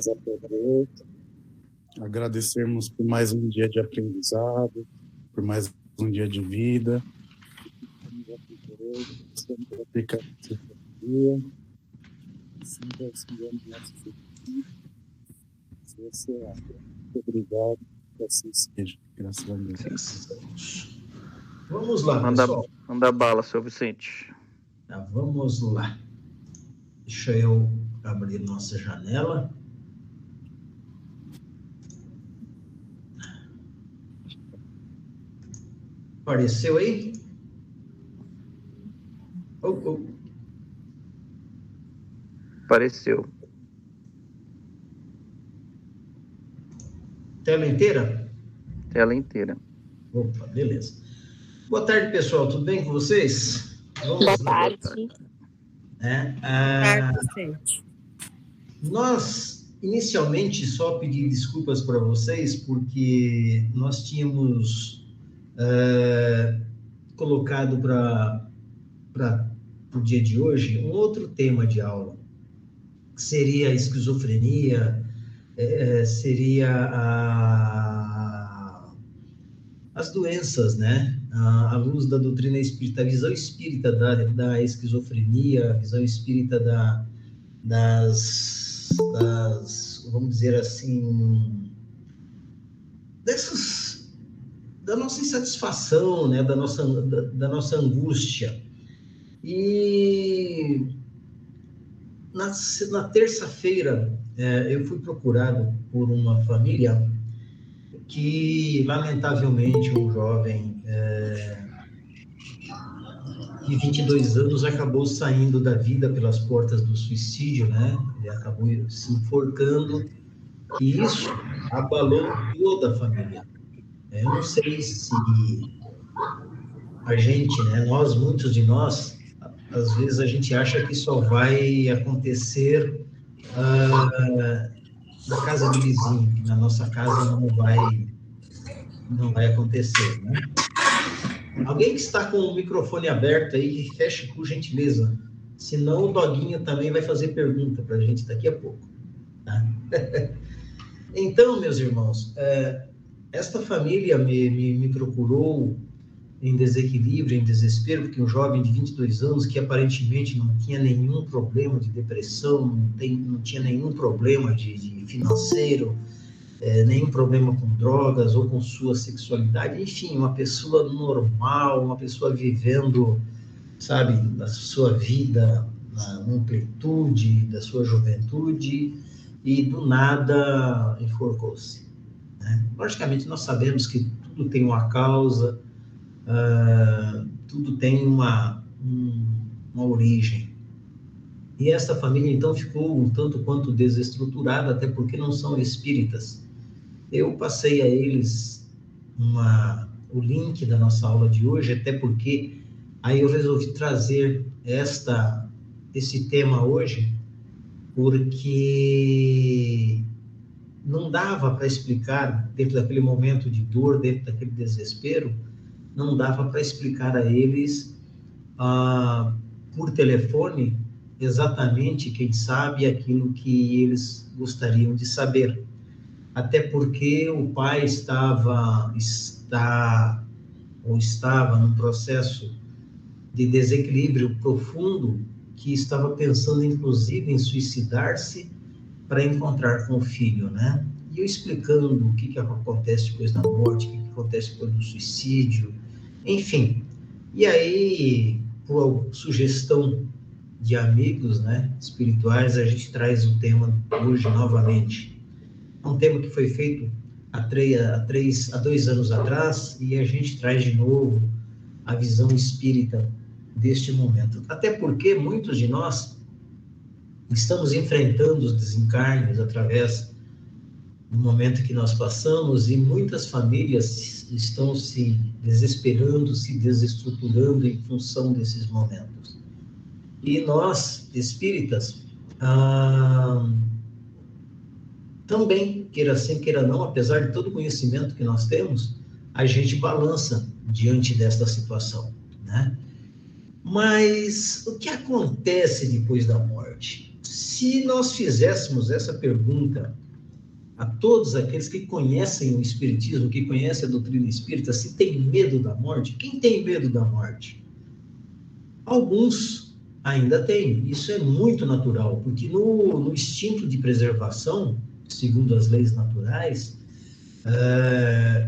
a poder, agradecermos por mais um dia de aprendizado, por mais um dia de vida. Sempre aplicar esse dia, sempre auxiliando nosso futuro. Muito obrigado, que assim seja. Graças a Deus. Vamos lá, pessoal. Manda bala, seu Vicente. Tá, vamos lá. Deixa eu abrir nossa janela. Apareceu aí? Apareceu. Tela inteira? Tela inteira. Opa, beleza. Boa tarde, pessoal. Tudo bem com vocês? Boa tarde. Boa tarde. Nós, inicialmente, só pedi desculpas para vocês, porque nós tínhamos colocado para o dia de hoje um outro tema de aula, que seria a esquizofrenia, seria as doenças, né? À luz da doutrina espírita, a visão espírita da esquizofrenia, a visão espírita das, vamos dizer assim, da nossa insatisfação, né? Da nossa angústia. E na terça-feira, eu fui procurado por uma família que, lamentavelmente, um jovem de 22 anos acabou saindo da vida pelas portas do suicídio, né? Ele acabou se enforcando, e isso abalou toda a família. Eu não sei se a gente, né, muitos de nós, às vezes a gente acha que só vai acontecer na casa do vizinho, na nossa casa não vai acontecer, né? Alguém que está com o microfone aberto aí, feche por gentileza, senão o Doguinho também vai fazer pergunta para a gente daqui a pouco, tá? Então, meus irmãos, esta família me procurou em desequilíbrio, em desespero, porque um jovem de 22 anos que aparentemente não tinha nenhum problema de depressão, não tinha nenhum problema de financeiro, nenhum problema com drogas ou com sua sexualidade, enfim, uma pessoa normal, uma pessoa vivendo, sabe, a sua vida na amplitude da sua juventude, e do nada enforcou-se, né? Logicamente, nós sabemos que tudo tem uma causa, tudo tem uma origem. E esta família, então, ficou um tanto quanto desestruturada, até porque não são espíritas. Eu passei a eles o link da nossa aula de hoje, até porque aí eu resolvi trazer esse tema hoje, porque não dava para explicar, dentro daquele momento de dor, dentro daquele desespero, não dava para explicar a eles, por telefone, exatamente, quem sabe, aquilo que eles gostariam de saber. Até porque o pai estava num processo de desequilíbrio profundo, que estava pensando, inclusive, em suicidar-se para encontrar com o filho, né? E eu explicando o que acontece depois da morte, o que acontece depois do suicídio, enfim. E aí, por sugestão de amigos, né, espirituais, a gente traz o tema hoje novamente. É um tema que foi feito há 2 anos atrás, e a gente traz de novo a visão espírita deste momento. Até porque muitos de nós estamos enfrentando os desencarnes através do momento que nós passamos, e muitas famílias estão se desesperando, se desestruturando em função desses momentos. E nós, espíritas, também, queira sim, queira não, apesar de todo o conhecimento que nós temos, a gente balança diante desta situação, né? Mas o que acontece depois da morte? Se nós fizéssemos essa pergunta a todos aqueles que conhecem o Espiritismo, que conhecem a doutrina espírita, se tem medo da morte, quem tem medo da morte? Alguns ainda têm, isso é muito natural, porque no instinto de preservação, segundo as leis naturais,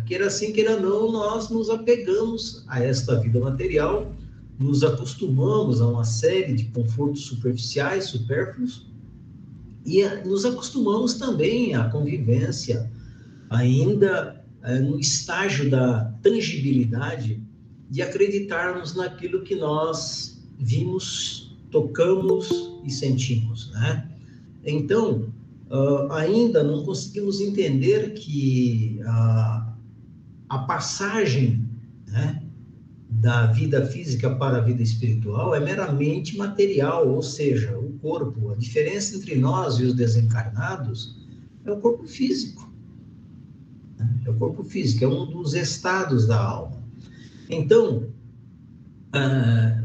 queira sim, queira não, nós nos apegamos a esta vida material, nos acostumamos a uma série de confortos superficiais, supérfluos, e nos acostumamos também à convivência, ainda no estágio da tangibilidade, de acreditarmos naquilo que nós vimos, tocamos e sentimos, né? Então, ainda não conseguimos entender que a passagem, né, da vida física para a vida espiritual é meramente material, ou seja, o corpo. A diferença entre nós e os desencarnados é o corpo físico. Né? É o corpo físico, é um dos estados da alma. Então,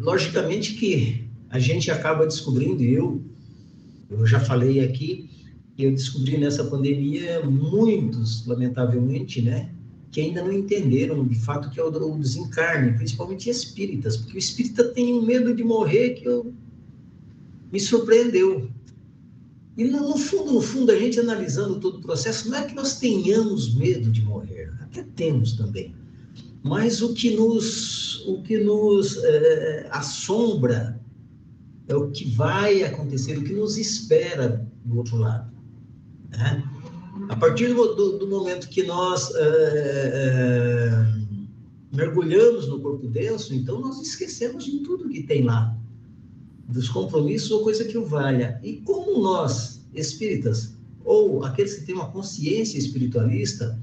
logicamente que a gente acaba descobrindo, eu já falei aqui, que eu descobri nessa pandemia muitos, lamentavelmente, né, que ainda não entenderam de fato que é o desencarne, principalmente espíritas, porque o espírita tem um medo de morrer que me surpreendeu. E no fundo, a gente analisando todo o processo, não é que nós tenhamos medo de morrer, até temos também, mas o que nos assombra é o que vai acontecer, o que nos espera do outro lado, né? A partir do momento que nós mergulhamos no corpo denso, então nós esquecemos de tudo que tem lá, dos compromissos ou coisa que o valha. E como nós, espíritas, ou aqueles que têm uma consciência espiritualista,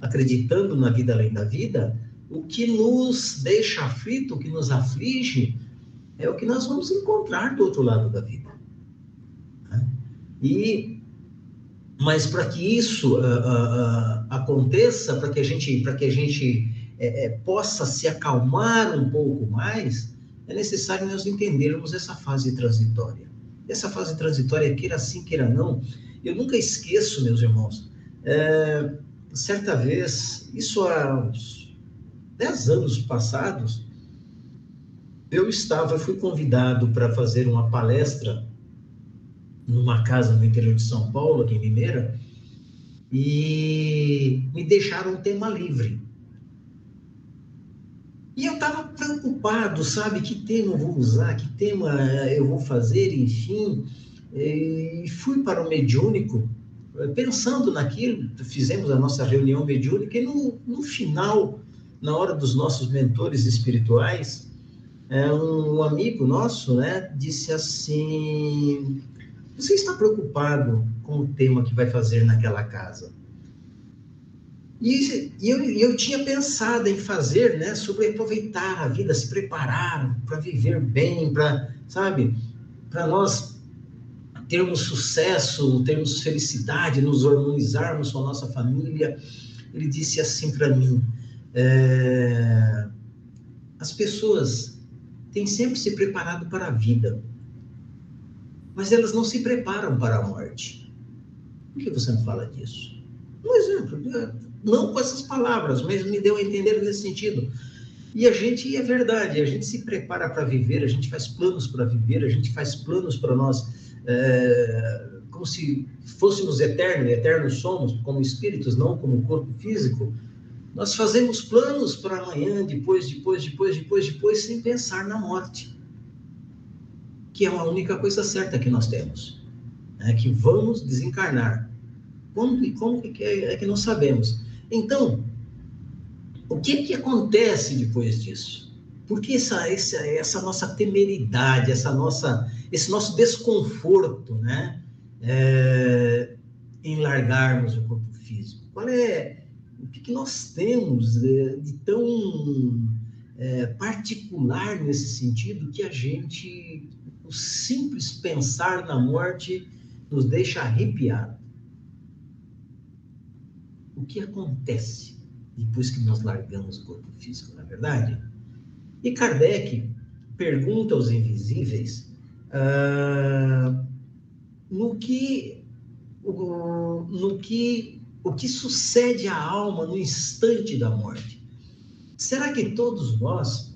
acreditando na vida além da vida, o que nos deixa aflito, o que nos aflige, é o que nós vamos encontrar do outro lado da vida. Né? Mas para que isso aconteça, para que a gente possa se acalmar um pouco mais, é necessário nós entendermos essa fase transitória. Essa fase transitória, queira sim, queira não, eu nunca esqueço, meus irmãos, certa vez, isso há uns 10 anos passados, fui convidado para fazer uma palestra numa casa no interior de São Paulo, aqui em Limeira, e me deixaram um tema livre. E eu estava preocupado, sabe, que tema eu vou usar, que tema eu vou fazer, enfim, e fui para o mediúnico, pensando naquilo, fizemos a nossa reunião mediúnica, e no final, na hora dos nossos mentores espirituais, um amigo nosso, né, disse assim: você está preocupado com o tema que vai fazer naquela casa? E eu tinha pensado em fazer, né, sobre aproveitar a vida, se preparar para viver bem, para nós termos sucesso, termos felicidade, nos harmonizarmos com a nossa família. Ele disse assim para mim: as pessoas têm sempre se preparado para a vida, mas elas não se preparam para a morte. Por que você não fala disso? Um exemplo, não com essas palavras, mas me deu a entender nesse sentido. E é verdade, a gente se prepara para viver, a gente faz planos para viver, a gente faz planos para nós, como se fôssemos eternos somos, como espíritos, não como corpo físico. Nós fazemos planos para amanhã, depois, sem pensar na morte, que é a única coisa certa que nós temos, né? Que vamos desencarnar. Quando e como é que não sabemos. Então, o que acontece depois disso? Por que essa nossa temeridade, esse nosso desconforto, né? Em largarmos o corpo físico? O que nós temos de tão particular nesse sentido que o simples pensar na morte nos deixa arrepiado? O que acontece depois que nós largamos o corpo físico, na verdade? E Kardec pergunta aos invisíveis no que o que sucede à alma no instante da morte. Será que todos nós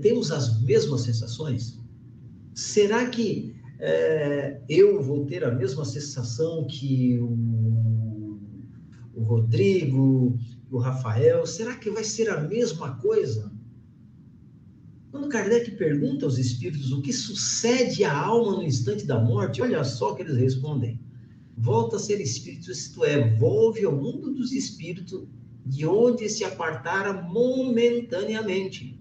temos as mesmas sensações? Será que eu vou ter a mesma sensação que o Rodrigo, o Rafael? Será que vai ser a mesma coisa? Quando Kardec pergunta aos espíritos o que sucede à alma no instante da morte, olha só o que eles respondem. Volta a ser espírito, isto é, volve ao mundo dos espíritos, de onde se apartara momentaneamente.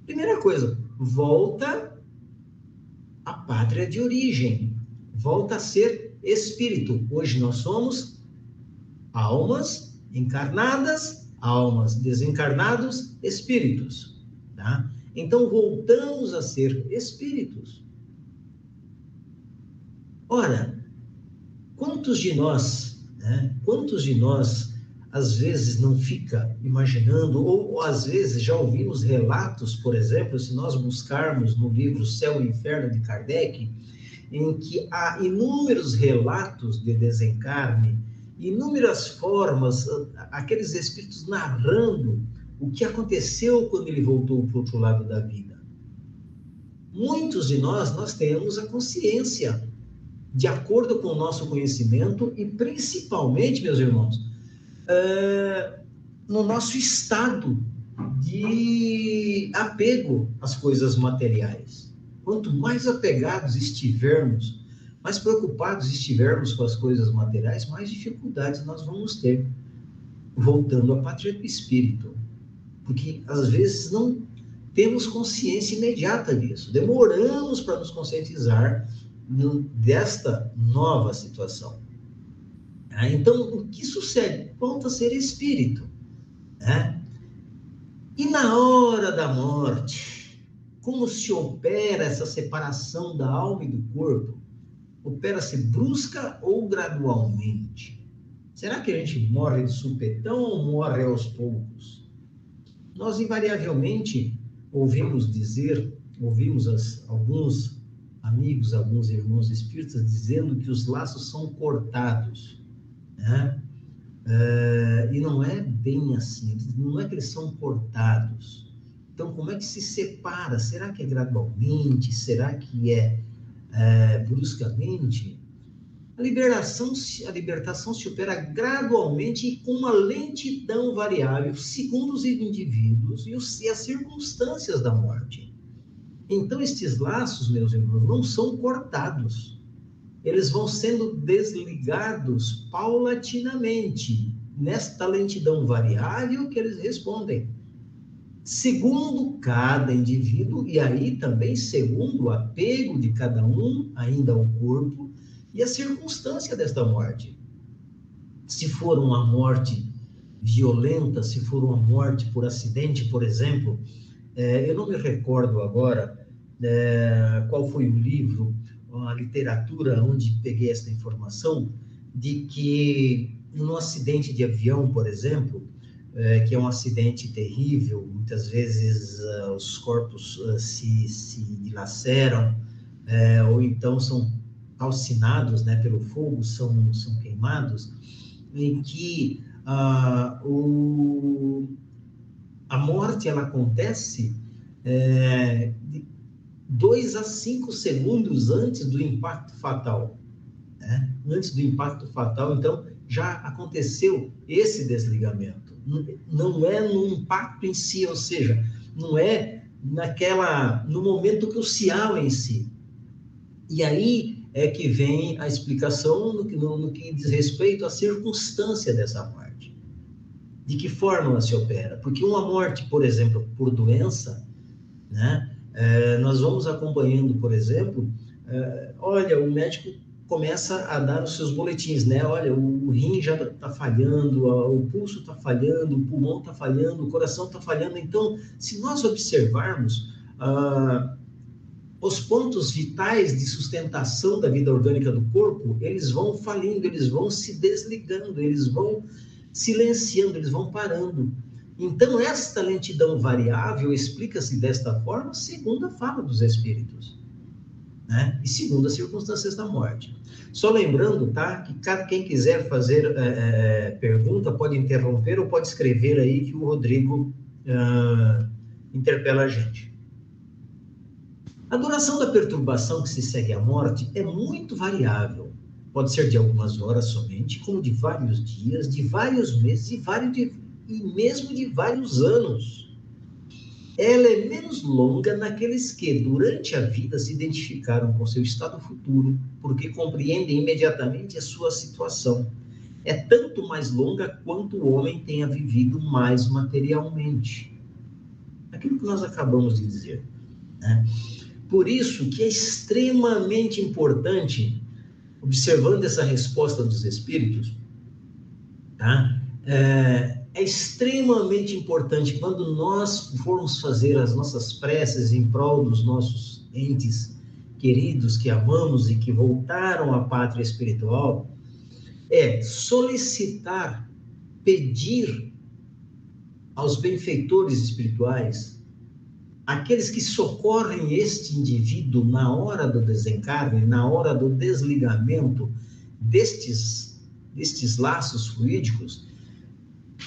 Primeira coisa, volta à pátria de origem, volta a ser espírito. Hoje nós somos almas encarnadas, almas desencarnados, espíritos, tá? Então voltamos a ser espíritos. Ora, quantos de nós às vezes não fica imaginando, ou às vezes já ouvimos relatos, por exemplo, se nós buscarmos no livro Céu e Inferno de Kardec, em que há inúmeros relatos de desencarne, inúmeras formas, aqueles espíritos narrando o que aconteceu quando ele voltou para o outro lado da vida. Muitos de nós temos a consciência, de acordo com o nosso conhecimento e principalmente, meus irmãos, no nosso estado de apego às coisas materiais. Quanto mais apegados estivermos, mais preocupados estivermos com as coisas materiais, mais dificuldades nós vamos ter, voltando à pátria do espírito. Porque, às vezes, não temos consciência imediata disso. Demoramos para nos conscientizar desta nova situação. Então, o que sucede? Volta a ser espírito. Né? E na hora da morte, como se opera essa separação da alma e do corpo? Opera-se brusca ou gradualmente? Será que a gente morre de supetão ou morre aos poucos? Nós, invariavelmente, ouvimos alguns amigos, alguns irmãos espíritas dizendo que os laços são cortados, né? E não é bem assim, não é que eles são cortados. Então, como é que se separa? Será que é gradualmente? Será que é bruscamente? A libertação se opera gradualmente e com uma lentidão variável, segundo os indivíduos e as circunstâncias da morte. Então, estes laços, meus irmãos, não são cortados. Eles vão sendo desligados paulatinamente, nesta lentidão variável que eles respondem. Segundo cada indivíduo, e aí também segundo o apego de cada um ainda ao corpo, e a circunstância desta morte. Se for uma morte violenta, se for uma morte por acidente, por exemplo, eu não me recordo agora qual foi o livro, a literatura onde peguei essa informação, de que num acidente de avião, por exemplo, que é um acidente terrível, muitas vezes os corpos se dilaceram, ou então são calcinados, né, pelo fogo, são queimados, em que a morte ela acontece de 2 a 5 segundos antes do impacto fatal. Né? Antes do impacto fatal, então, já aconteceu esse desligamento. Não é no impacto em si, ou seja, não é no momento crucial em si. E aí é que vem a explicação no que diz respeito à circunstância dessa morte. De que forma ela se opera? Porque uma morte, por exemplo, por doença, né, nós vamos acompanhando, por exemplo, olha, o médico começa a dar os seus boletins, né? Olha, o rim já está falhando, o pulso está falhando, o pulmão está falhando, o coração está falhando. Então, se nós observarmos os pontos vitais de sustentação da vida orgânica do corpo, eles vão falindo, eles vão se desligando, eles vão silenciando, eles vão parando. Então, esta lentidão variável explica-se desta forma, segundo a fala dos espíritos. né? E segundo as circunstâncias da morte. Só lembrando, tá, que quem quiser fazer pergunta pode interromper ou pode escrever aí que o Rodrigo interpela a gente. A duração da perturbação que se segue à morte é muito variável. Pode ser de algumas horas somente, como de vários dias, de vários meses e mesmo de vários anos. Ela é menos longa naqueles que, durante a vida, se identificaram com seu estado futuro, porque compreendem imediatamente a sua situação. É tanto mais longa quanto o homem tenha vivido mais materialmente. Aquilo que nós acabamos de dizer, né? Por isso que é extremamente importante, observando essa resposta dos espíritos, tá? É extremamente importante quando nós formos fazer as nossas preces em prol dos nossos entes queridos que amamos e que voltaram à pátria espiritual, solicitar, pedir aos benfeitores espirituais, aqueles que socorrem este indivíduo na hora do desencarne, na hora do desligamento destes laços fluídicos,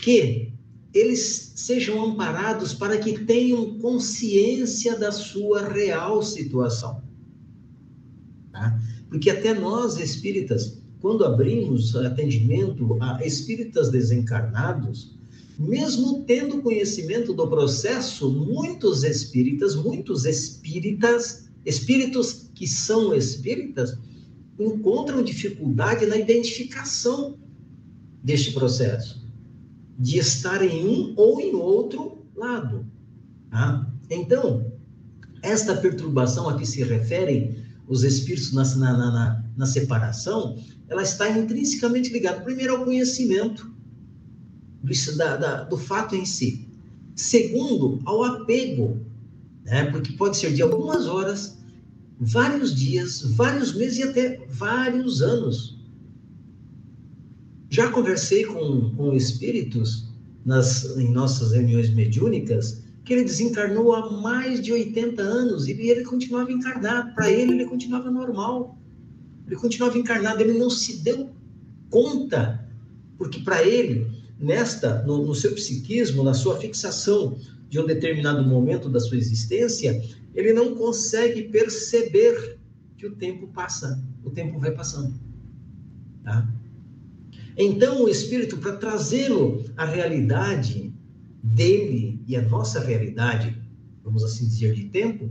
que eles sejam amparados para que tenham consciência da sua real situação. Tá? Porque até nós, espíritas, quando abrimos atendimento a espíritas desencarnados, mesmo tendo conhecimento do processo, muitos espíritos que são espíritas, encontram dificuldade na identificação deste processo, de estar em um ou em outro lado. Tá? Então, esta perturbação a que se referem os espíritos na separação, ela está intrinsecamente ligada, primeiro, ao conhecimento do fato em si. Segundo, ao apego, né? Porque pode ser de algumas horas, vários dias, vários meses e até vários anos. Já conversei com espíritos em nossas reuniões mediúnicas que ele desencarnou há mais de 80 anos e ele continuava encarnado. Para ele continuava normal. Ele continuava encarnado, ele não se deu conta, porque para ele, no seu psiquismo, na sua fixação de um determinado momento da sua existência, ele não consegue perceber que o tempo passa, o tempo vai passando. Tá? Então, o espírito, para trazê-lo à realidade dele e a nossa realidade, vamos assim dizer, de tempo,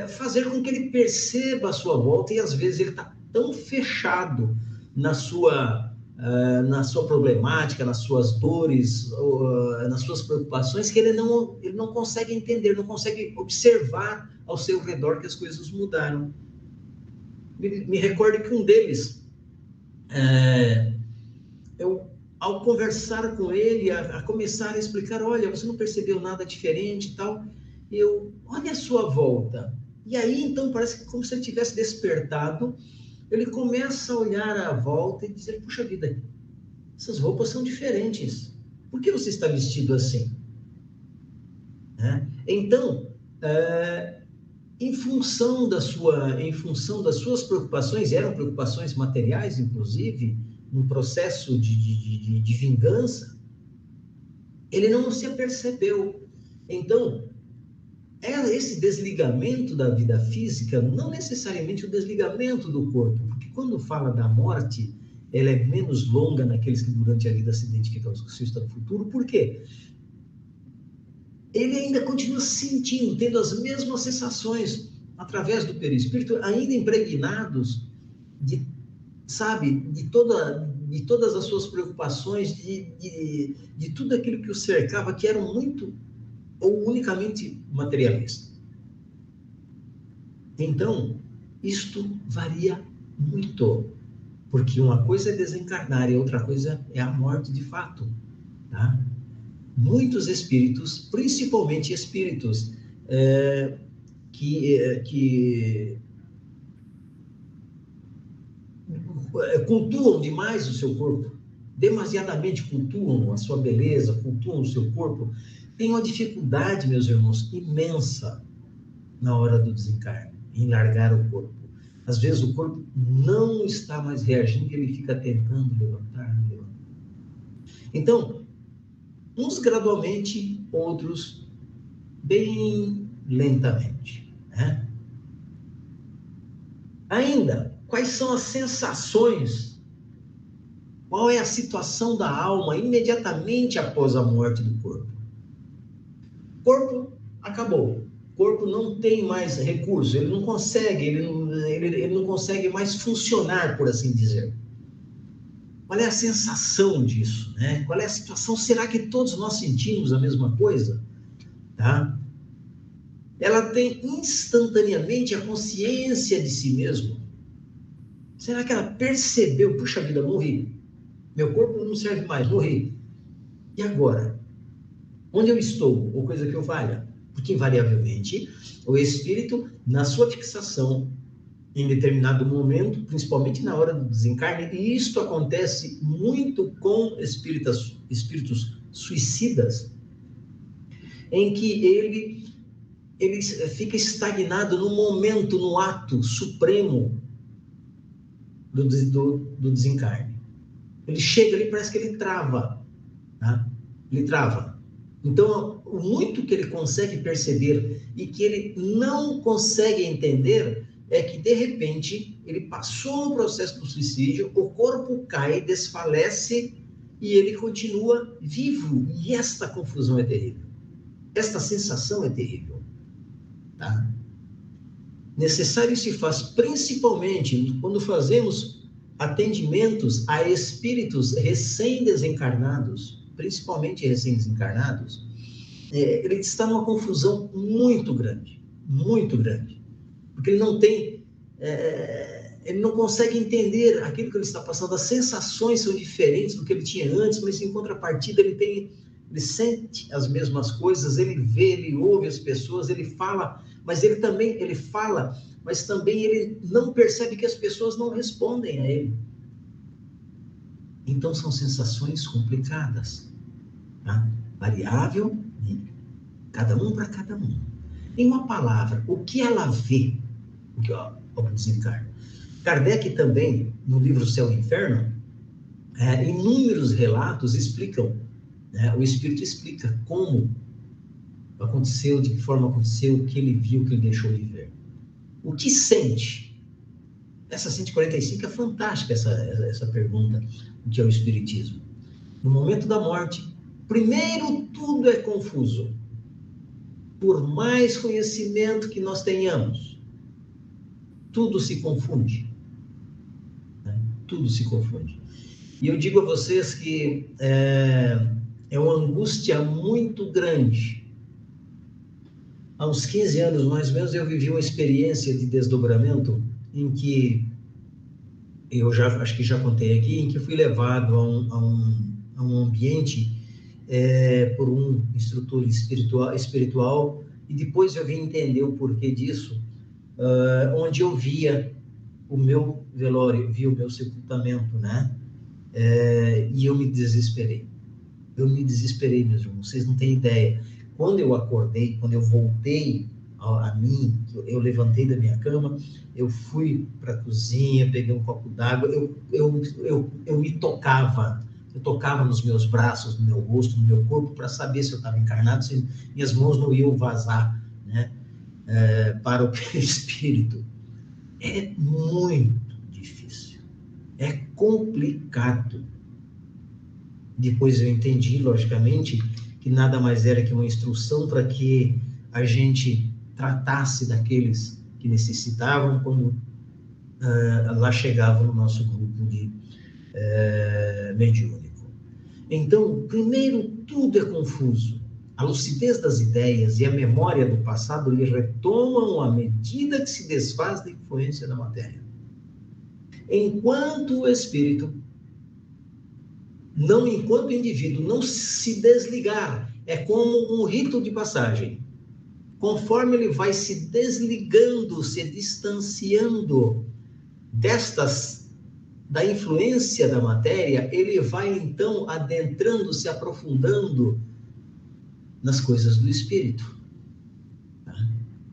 fazer com que ele perceba a sua volta, e às vezes ele está tão fechado na sua problemática, nas suas dores, nas suas preocupações, que ele não consegue entender, não consegue observar ao seu redor que as coisas mudaram. Me recordo que um deles, ao conversar com ele, a começar a explicar, olha, você não percebeu nada diferente e tal, olha a sua volta. E aí, então, parece que como se ele tivesse despertado, ele começa a olhar à volta e dizer, puxa vida, essas roupas são diferentes. Por que você está vestido assim? Então, em função das suas preocupações, eram preocupações materiais, inclusive, num processo de vingança, ele não se apercebeu. Então, esse desligamento da vida física, não necessariamente o desligamento do corpo, porque quando fala da morte, ela é menos longa naqueles que durante a vida se identificam com o seu estado futuro. Por quê? Ele ainda continua sentindo, tendo as mesmas sensações através do perispírito, ainda impregnados de todas as suas preocupações, de tudo aquilo que o cercava, que eram muito ou unicamente materialista. Então, isto varia muito, porque uma coisa é desencarnar e outra coisa é a morte de fato. Tá? Muitos espíritos, principalmente espíritos que cultuam demais o seu corpo, demasiadamente cultuam a sua beleza, cultuam o seu corpo, tem uma dificuldade, meus irmãos, imensa na hora do desencarne. em largar o corpo. Às vezes o corpo não está mais reagindo e ele fica tentando levantar. Então, uns gradualmente, outros bem lentamente, né? Ainda, quais são as sensações? Qual é a situação da alma imediatamente após a morte do corpo? O corpo acabou. O corpo não tem mais recurso, ele não consegue, ele não consegue mais funcionar, por assim dizer. Qual é a sensação disso, né? Qual é a situação? Será que todos nós sentimos a mesma coisa? Tá? Ela tem instantaneamente a consciência de si mesmo. Será que ela percebeu? Puxa vida, morri. Meu corpo não serve mais, morri. E agora? Onde eu estou? Ou coisa que eu valha? Porque, invariavelmente, o espírito, na sua fixação, em determinado momento, principalmente na hora do desencarne, e isto acontece muito com espíritos suicidas, em que ele fica estagnado no momento, no ato supremo do desencarne. Ele chega ali, parece que ele trava, tá? Ele trava. Então, o muito que ele consegue perceber e que ele não consegue entender é que, de repente, ele passou no processo do suicídio, o corpo cai, desfalece e ele continua vivo. E esta confusão é terrível. Esta sensação é terrível. Tá? Necessário se faz, principalmente, quando fazemos atendimentos a espíritos recém-desencarnados, principalmente recém-desencarnados, ele está numa confusão muito grande, porque ele não tem, ele não consegue entender aquilo que ele está passando, as sensações são diferentes do que ele tinha antes, mas em contrapartida ele sente as mesmas coisas, ele vê, ele ouve as pessoas, ele fala, mas ele fala, mas também ele não percebe que as pessoas não respondem a ele. Então são sensações complicadas, tá? Variável de cada um para cada um. Em uma palavra, o que ela vê, o desencarne. Kardec também, no livro Céu e Inferno, inúmeros relatos explicam, né? O espírito explica como aconteceu, de que forma aconteceu, o que ele viu, o que ele deixou de ver. O que sente? Essa 145 é fantástica, essa pergunta, o que é o espiritismo. No momento da morte, primeiro tudo é confuso. Por mais conhecimento que nós tenhamos, tudo se confunde. Né? Tudo se confunde. E eu digo a vocês que é uma angústia muito grande. Há uns 15 anos, mais ou menos, eu vivi uma experiência de desdobramento em que, eu acho que já contei aqui, em que fui levado a um ambiente por um instrutor espiritual, e depois eu vim entender o porquê disso, onde eu via o meu velório, via o meu sepultamento, né? E eu me desesperei. Meus irmãos, vocês não têm ideia. Quando eu acordei, quando eu voltei a mim, eu levantei da minha cama, eu fui para a cozinha, peguei um copo d'água, eu me tocava, eu tocava nos meus braços, no meu rosto, no meu corpo, para saber se eu estava encarnado, se minhas mãos não iam vazar, né, para o espírito. É muito difícil, é complicado. Depois eu entendi, logicamente, que nada mais era que uma instrução para que a gente tratasse daqueles que necessitavam quando lá chegavam no nosso grupo de mediúnico. Então, primeiro, tudo é confuso. A lucidez das ideias e a memória do passado lhe retomam à medida que se desfaz da influência da matéria. Enquanto o espírito, enquanto o indivíduo não se desligar, é como um rito de passagem. Conforme ele vai se desligando, se distanciando da influência da matéria, ele vai então adentrando, se aprofundando nas coisas do espírito. Tá?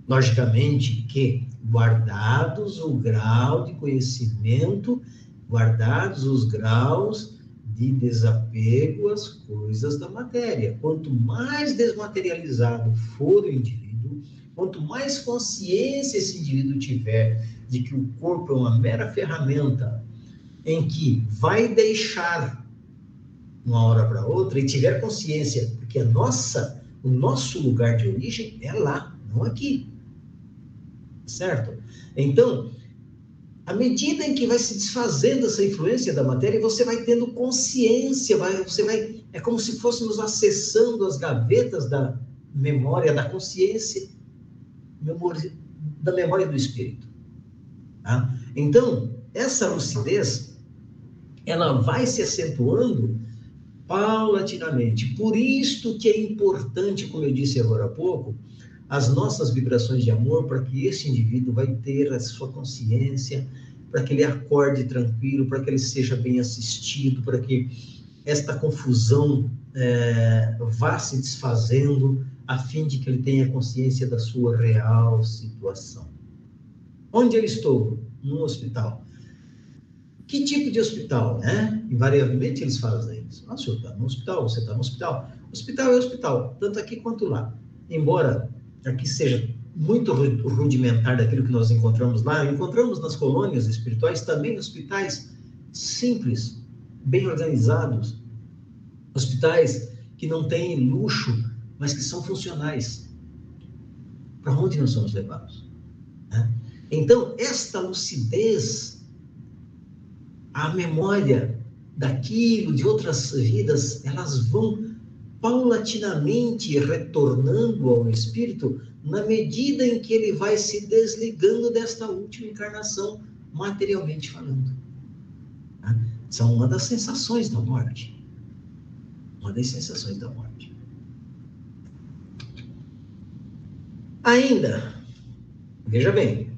Logicamente que, guardados o grau de conhecimento, guardados os graus de desapego às coisas da matéria. Quanto mais desmaterializado for o indivíduo, quanto mais consciência esse indivíduo tiver de que o corpo é uma mera ferramenta em que vai deixar uma hora para outra, e tiver consciência, porque o nosso lugar de origem é lá, não aqui. Certo? Então, à medida em que vai se desfazendo essa influência da matéria, você vai tendo consciência, é como se fôssemos acessando as gavetas da memória, da consciência, da memória do espírito. Tá? Então, essa lucidez, ela vai se acentuando paulatinamente. Por isto que é importante, como eu disse agora há pouco, as nossas vibrações de amor, para que esse indivíduo vai ter a sua consciência, para que ele acorde tranquilo, para que ele seja bem assistido, para que esta confusão vá se desfazendo, a fim de que ele tenha consciência da sua real situação. Onde eu estou? Num hospital. Que tipo de hospital, né? Invariavelmente eles fazem isso. O senhor está no hospital, você está no hospital. Hospital é hospital, tanto aqui quanto lá. Embora aqui seja muito rudimentar daquilo que nós encontramos lá, encontramos nas colônias espirituais também hospitais simples, bem organizados, hospitais que não têm luxo, mas que são funcionais. Para onde nós somos levados? Né? Então, esta lucidez, a memória daquilo, de outras vidas, elas vão paulatinamente retornando ao espírito na medida em que ele vai se desligando desta última encarnação, materialmente falando. São uma das sensações da morte. Uma das sensações da morte. Ainda, veja bem,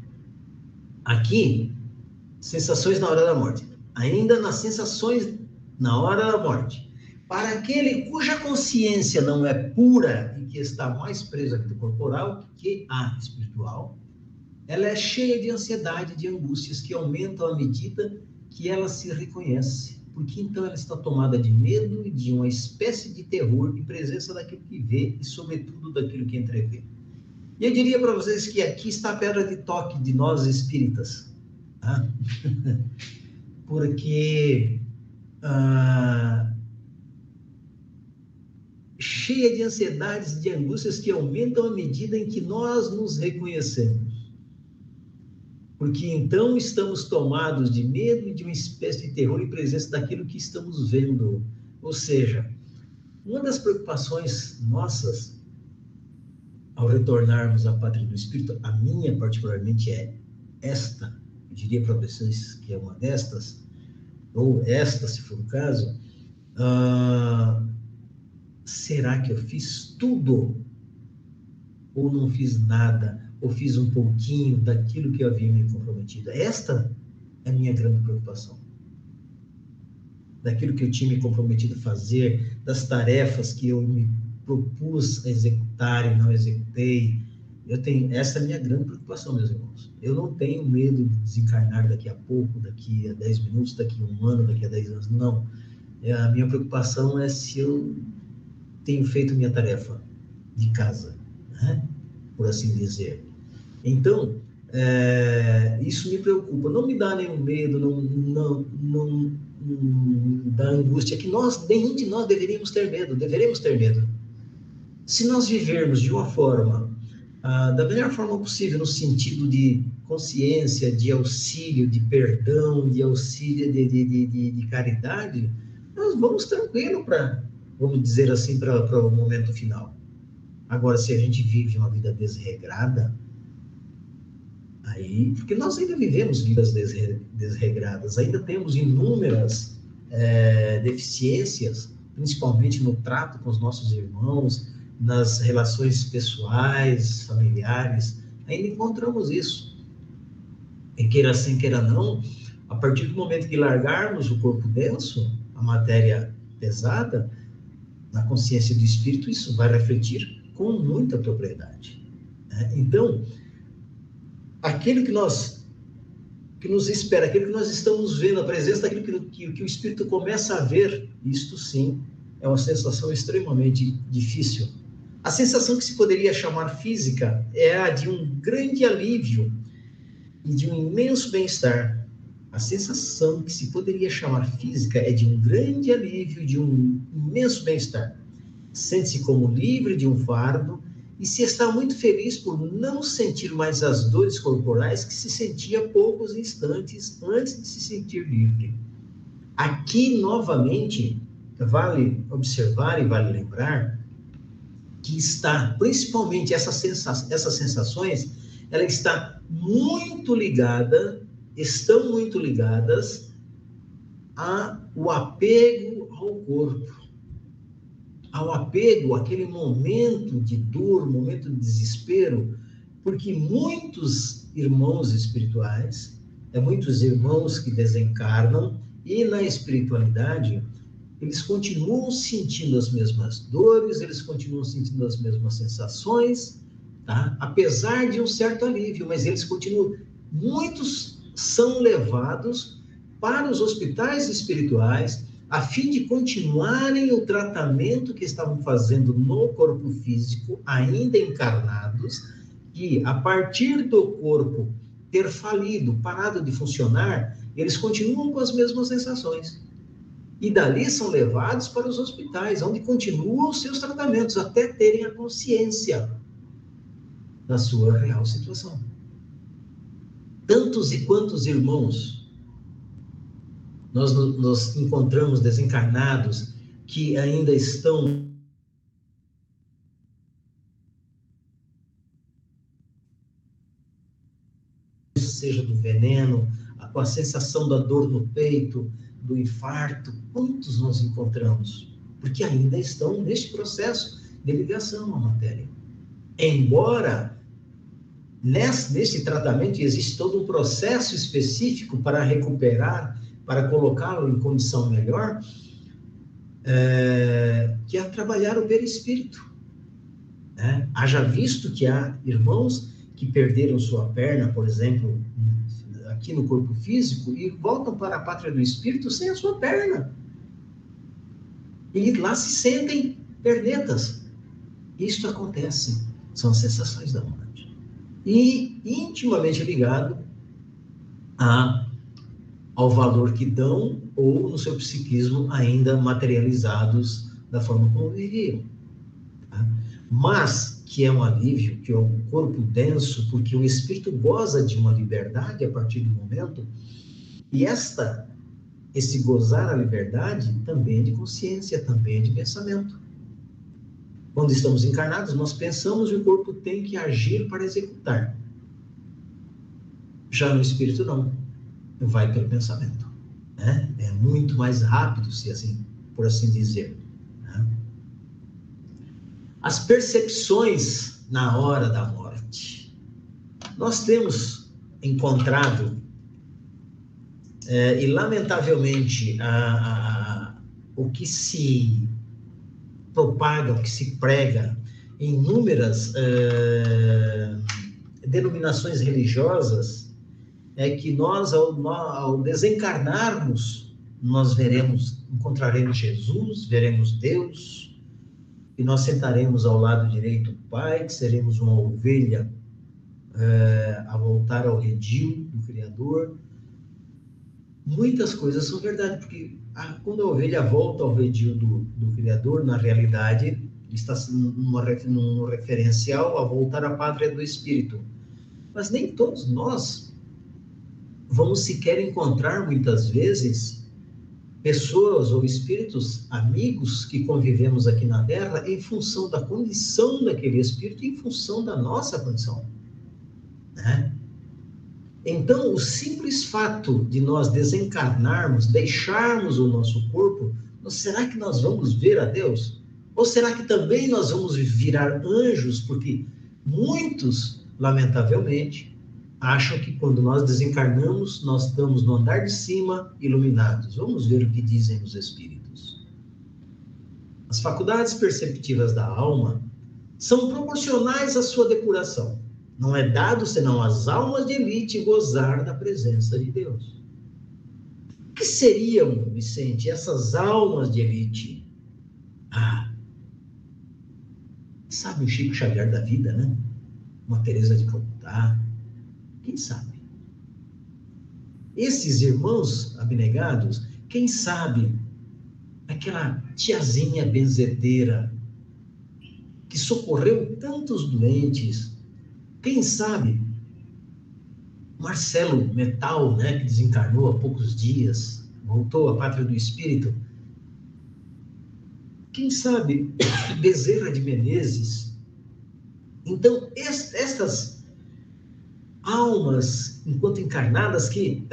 aqui, sensações na hora da morte. Ainda nas sensações na hora da morte. Para aquele cuja consciência não é pura e que está mais presa aqui do corporal que a espiritual, ela é cheia de ansiedade, de angústias que aumentam à medida que ela se reconhece. Porque então ela está tomada de medo e de uma espécie de terror em presença daquilo que vê e, sobretudo, daquilo que entrevê. E eu diria para vocês que aqui está a pedra de toque de nós espíritas. Tá? Porque cheia de ansiedades e de angústias que aumentam à medida em que nós nos reconhecemos. Porque então estamos tomados de medo e de uma espécie de terror em presença daquilo que estamos vendo. Ou seja, uma das preocupações nossas ao retornarmos à pátria do Espírito, a minha particularmente é esta, eu diria para vocês que é uma destas, ou esta, se for o caso, será que eu fiz tudo? Ou não fiz nada? Ou fiz um pouquinho daquilo que eu havia me comprometido? Esta é a minha grande preocupação. Daquilo que eu tinha me comprometido a fazer, das tarefas que eu me propus a executar e não executei. Essa é a minha grande preocupação, meus irmãos. Eu não tenho medo de desencarnar daqui a pouco, daqui a 10 minutos, daqui a 1 ano, daqui a 10 anos. Não. A minha preocupação é se eu tenho feito minha tarefa de casa, né? Por assim dizer. Então, isso me preocupa. Não me dá nenhum medo, não dá angústia, que nenhum de nós deveríamos ter medo. Se nós vivermos de uma forma, da melhor forma possível, no sentido de consciência, de auxílio, de perdão, de auxílio, de caridade, nós vamos tranquilo para, vamos dizer assim, para o momento final. Agora, se a gente vive uma vida desregrada, aí, porque nós ainda vivemos vidas desregradas, ainda temos inúmeras deficiências, principalmente no trato com os nossos irmãos, nas relações pessoais, familiares, ainda encontramos isso. E queira sim, queira não, a partir do momento que largarmos o corpo denso, a matéria pesada, na consciência do espírito, isso vai refletir com muita propriedade. Então, aquilo que nos espera, aquilo que nós estamos vendo, a presença daquilo que o espírito começa a ver, isto sim é uma sensação extremamente difícil. A sensação que se poderia chamar física é a de um grande alívio e de um imenso bem-estar. A sensação que se poderia chamar física é de um grande alívio, de um imenso bem-estar. Sente-se como livre de um fardo e se está muito feliz por não sentir mais as dores corporais que se sentia poucos instantes antes de se sentir livre. Aqui, novamente, vale observar e vale lembrar que está, principalmente essas sensações, ela está muito ligada, estão muito ligadas ao apego ao corpo. Ao apego, aquele momento de dor, momento de desespero, porque muitos irmãos espirituais, muitos irmãos que desencarnam, e na espiritualidade, eles continuam sentindo as mesmas dores, eles continuam sentindo as mesmas sensações, tá? Apesar de um certo alívio, mas eles continuam, muitos são levados para os hospitais espirituais, a fim de continuarem o tratamento que estavam fazendo no corpo físico, ainda encarnados, e a partir do corpo ter falido, parado de funcionar, eles continuam com as mesmas sensações. E dali são levados para os hospitais, onde continuam os seus tratamentos, até terem a consciência da sua real situação. Tantos e quantos irmãos nós nos encontramos desencarnados que ainda estão seja do veneno, com a sensação da dor no peito, do infarto, quantos nós encontramos? Porque ainda estão neste processo de ligação à matéria. Embora nesse tratamento existe todo um processo específico para recuperar, para colocá-lo em condição melhor, que é trabalhar o perispírito. Haja visto que há irmãos que perderam sua perna, por exemplo, aqui no corpo físico, e voltam para a pátria do espírito sem a sua perna. E lá se sentem pernetas. Isto acontece, são sensações da morte. E intimamente ligado ao valor que dão, ou no seu psiquismo ainda materializados da forma como viviam. Tá? Mas que é um alívio, que é um corpo denso, porque o espírito goza de uma liberdade a partir do momento, e esse gozar a liberdade também é de consciência, também é de pensamento. Quando estamos encarnados, nós pensamos e o corpo tem que agir para executar. Já no espírito não, vai pelo pensamento. É muito mais rápido, se assim, por assim dizer. As percepções na hora da morte. Nós temos encontrado, e lamentavelmente, o que se propaga, o que se prega em inúmeras denominações religiosas, é que nós, ao desencarnarmos, nós encontraremos Jesus, veremos Deus, e nós sentaremos ao lado direito do Pai, que seremos uma ovelha a voltar ao redil do Criador. Muitas coisas são verdade, porque quando a ovelha volta ao redil do Criador, na realidade, está num referencial a voltar à pátria do Espírito. Mas nem todos nós vamos sequer encontrar, muitas vezes, pessoas ou espíritos amigos que convivemos aqui na Terra em função da condição daquele espírito, em função da nossa condição. Então, o simples fato de nós desencarnarmos, deixarmos o nosso corpo, será que nós vamos ver a Deus? Ou será que também nós vamos virar anjos? Porque muitos, lamentavelmente, acham que quando nós desencarnamos, nós estamos no andar de cima, iluminados. Vamos ver o que dizem os espíritos. As faculdades perceptivas da alma são proporcionais à sua depuração. Não é dado senão às almas de elite gozar da presença de Deus. O que seriam, Vicente, essas almas de elite? Sabe o Chico Xavier da vida, né? Uma Teresa de Calcutá. Quem sabe? Esses irmãos abnegados, quem sabe aquela tiazinha benzedeira que socorreu tantos doentes, quem sabe Marcelo Metal, né, que desencarnou há poucos dias, voltou à pátria do espírito, quem sabe Bezerra de Menezes. Então, estas almas, enquanto encarnadas, que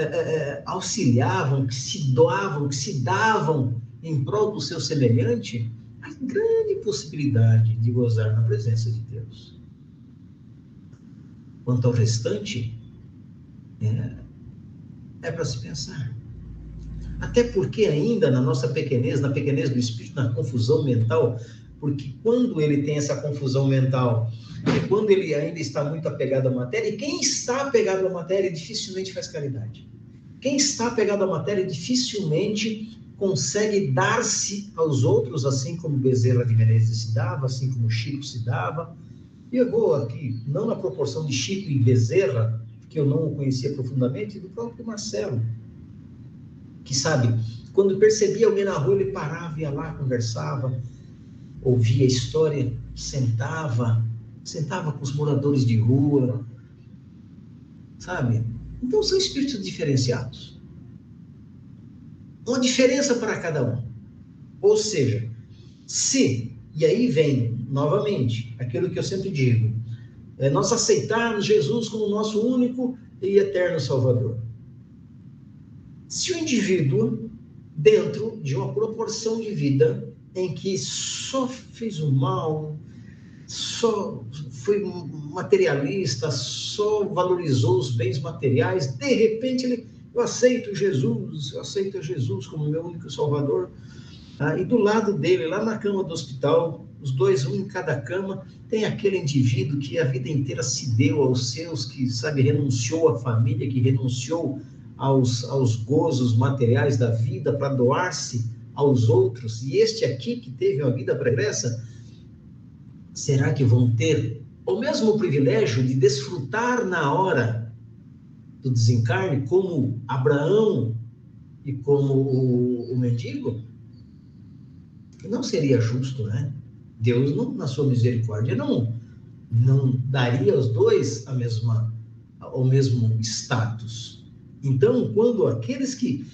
auxiliavam, que se doavam, que se davam em prol do seu semelhante, há grande possibilidade de gozar na presença de Deus. Quanto ao restante, é para se pensar. Até porque ainda na nossa pequenez, na pequenez do espírito, na confusão mental, porque quando ele tem essa confusão mental, é quando ele ainda está muito apegado à matéria, e quem está apegado à matéria dificilmente faz caridade. Quem está apegado à matéria dificilmente consegue dar-se aos outros, assim como Bezerra de Menezes se dava, assim como Chico se dava. E eu vou aqui, não na proporção de Chico e Bezerra, que eu não o conhecia profundamente, do próprio Marcelo, que sabe, quando percebia alguém na rua, ele parava, ia lá, conversava, ouvia a história, sentava com os moradores de rua, sabe? Então são espíritos diferenciados. Uma diferença para cada um. Ou seja, e aí vem, novamente, aquilo que eu sempre digo, nós aceitarmos Jesus como nosso único e eterno Salvador. Se o indivíduo, dentro de uma proporção de vida em que só fez o mal, só foi materialista, só valorizou os bens materiais, de repente eu aceito Jesus como meu único Salvador, e do lado dele, lá na cama do hospital, os dois, um em cada cama, tem aquele indivíduo que a vida inteira se deu aos seus, que, sabe, renunciou à família, que renunciou aos gozos materiais da vida para doar-se aos outros, e este aqui que teve uma vida pregressa, será que vão ter o mesmo privilégio de desfrutar na hora do desencarne como Abraão e como o mendigo? Não seria justo, né? Deus, não, na sua misericórdia, não daria aos dois o mesmo status. Então, quando aqueles que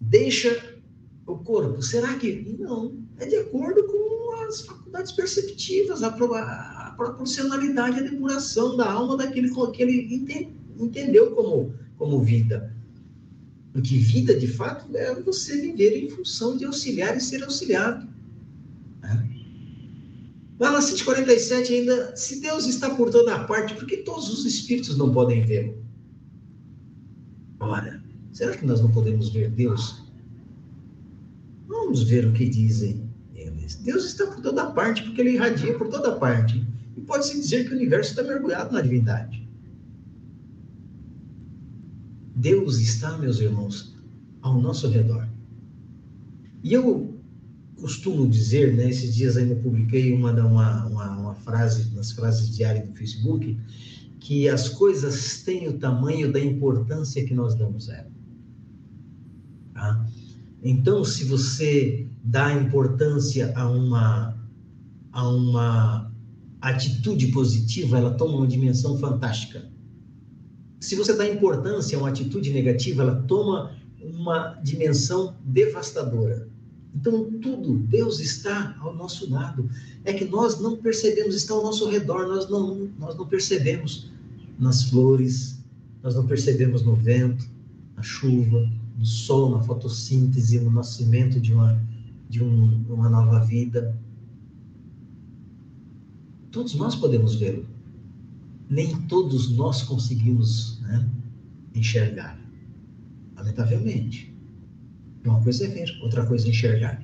deixam o corpo, será que não? É de acordo com as faculdades perceptivas, a proporcionalidade, a depuração da alma daquele que ele entendeu como vida. Porque vida, de fato, é você viver em função de auxiliar e ser auxiliado. Lá na 147 ainda, se Deus está por toda parte, por que todos os espíritos não podem vê-lo? Ora, será que nós não podemos ver Deus? Vamos ver o que dizem eles. Deus está por toda parte, porque ele irradia por toda parte. E pode-se dizer que o universo está mergulhado na divindade. Deus está, meus irmãos, ao nosso redor. E eu costumo dizer, né, esses dias ainda publiquei uma frase, nas frases diárias do Facebook, que as coisas têm o tamanho da importância que nós damos a ela. Tá? Então, se você dá importância a uma atitude positiva, ela toma uma dimensão fantástica. Se você dá importância a uma atitude negativa, ela toma uma dimensão devastadora. Então, tudo, Deus está ao nosso lado. É que nós não percebemos, está ao nosso redor, nós não percebemos nas flores, nós não percebemos no vento, na chuva, no sol, na fotossíntese, no nascimento de uma nova vida. Todos nós podemos vê-lo. Nem todos nós conseguimos, né, enxergar. Lamentavelmente. Uma coisa é ver, outra coisa é enxergar.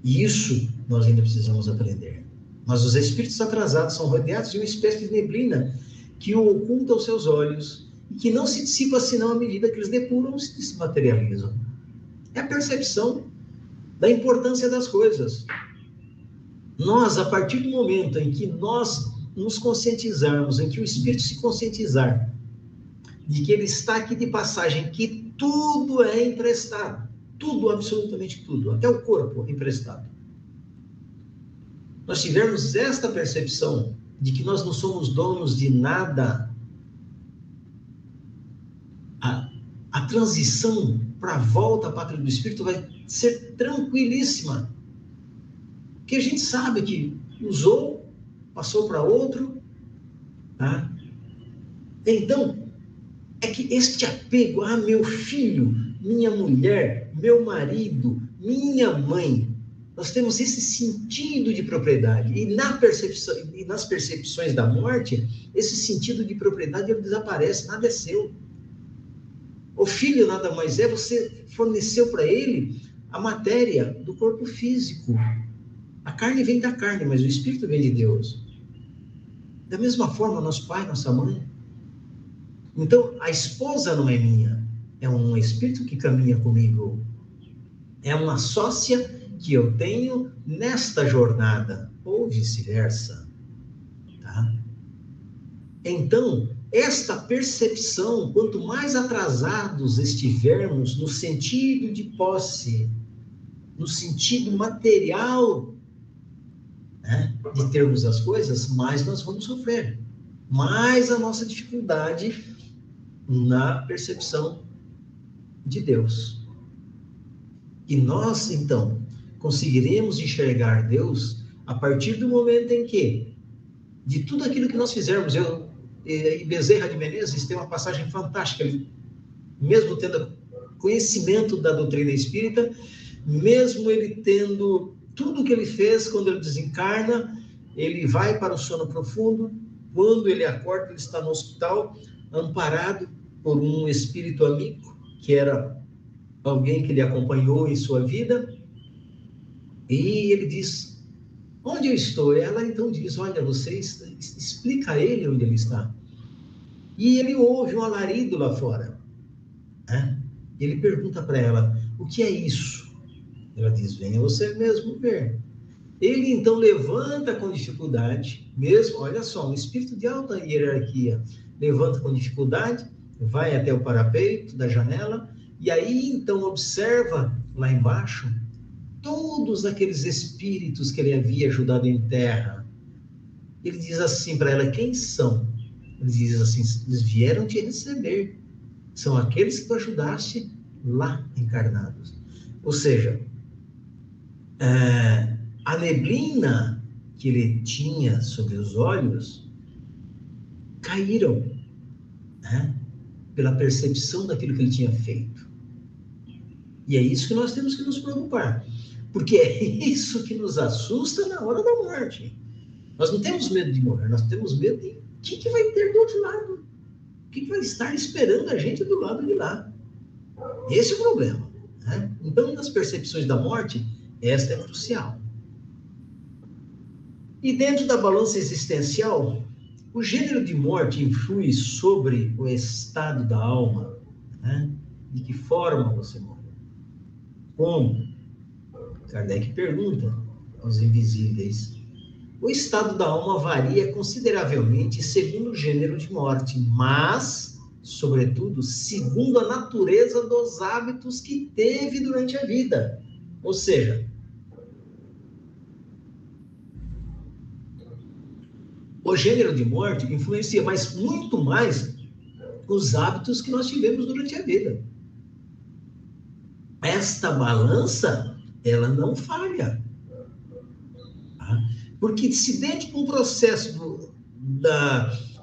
E isso nós ainda precisamos aprender. Mas os espíritos atrasados são rodeados de uma espécie de neblina que o oculta aos seus olhos e que não se dissipa senão à medida que eles depuram e se materializam. É a percepção da importância das coisas. Nós, a partir do momento em que nós nos conscientizarmos, em que o espírito se conscientizar de que ele está aqui de passagem, que tudo é emprestado, tudo, absolutamente tudo, até o corpo é emprestado. Nós tivermos esta percepção de que nós não somos donos de nada, a transição para a volta à pátria do espírito vai ser tranquilíssima. Porque a gente sabe que usou, passou para outro, tá? Então, é que este apego, meu filho, minha mulher, meu marido, minha mãe, nós temos esse sentido de propriedade. E nas percepções da morte, esse sentido de propriedade ele desaparece, nada é seu. O filho nada mais é, você forneceu para ele a matéria do corpo físico. A carne vem da carne, mas o espírito vem de Deus. Da mesma forma, nosso pai, nossa mãe. Então, a esposa não é minha, é um espírito que caminha comigo. É uma sócia que eu tenho nesta jornada, ou vice-versa. Tá? Então, esta percepção, quanto mais atrasados estivermos no sentido de posse, no sentido material, né, de termos as coisas, mais nós vamos sofrer. Mais a nossa dificuldade na percepção de Deus. E nós, então, conseguiremos enxergar Deus a partir do momento em que, de tudo aquilo que nós fizermos, Bezerra de Menezes tem uma passagem fantástica, mesmo tendo conhecimento da doutrina espírita, mesmo ele tendo tudo o que ele fez, quando ele desencarna, ele vai para o sono profundo, quando ele acorda, ele está no hospital, amparado por um espírito amigo, que era alguém que ele acompanhou em sua vida, e ele diz: onde eu estou? Ela então diz: olha, você explica a ele onde ele está. E ele ouve um alarido lá fora. Né? Ele pergunta para ela: o que é isso? Ela diz: venha você mesmo ver. Ele então levanta com dificuldade, mesmo, olha só, um espírito de alta hierarquia, levanta com dificuldade, vai até o parapeito da janela, e aí então observa lá embaixo todos aqueles espíritos que ele havia ajudado em terra. Ele diz assim para ela: quem são? Ele diz assim: eles vieram te receber. São aqueles que tu ajudaste lá encarnados. Ou seja, a neblina que ele tinha sobre os olhos caíram, né, pela percepção daquilo que ele tinha feito. E é isso que nós temos que nos preocupar, porque é isso que nos assusta na hora da morte. Nós não temos medo de morrer, nós temos medo de o que vai ter do outro lado, o que vai estar esperando a gente do lado de lá. Esse é o problema, né? Então, nas percepções da morte, esta é crucial. E dentro da balança existencial, o gênero de morte influi sobre o estado da alma, né? De que forma você morre? Como? Kardec pergunta aos invisíveis. O estado da alma varia consideravelmente segundo o gênero de morte, mas, sobretudo, segundo a natureza dos hábitos que teve durante a vida. Ou seja, o gênero de morte influencia, mas muito mais os hábitos que nós tivemos durante a vida. Esta balança, ela não falha. Tá? Porque se dentro de um processo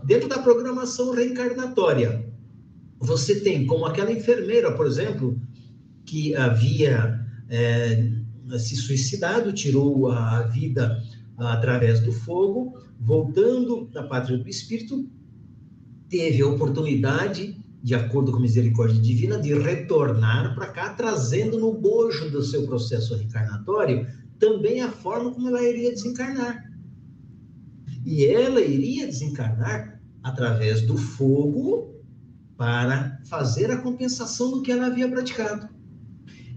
dentro da programação reencarnatória, você tem como aquela enfermeira, por exemplo, que havia se suicidado, tirou a vida através do fogo, voltando da pátria do espírito, teve a oportunidade, de acordo com a misericórdia divina, de retornar para cá, trazendo no bojo do seu processo reencarnatório também a forma como ela iria desencarnar. E ela iria desencarnar através do fogo para fazer a compensação do que ela havia praticado.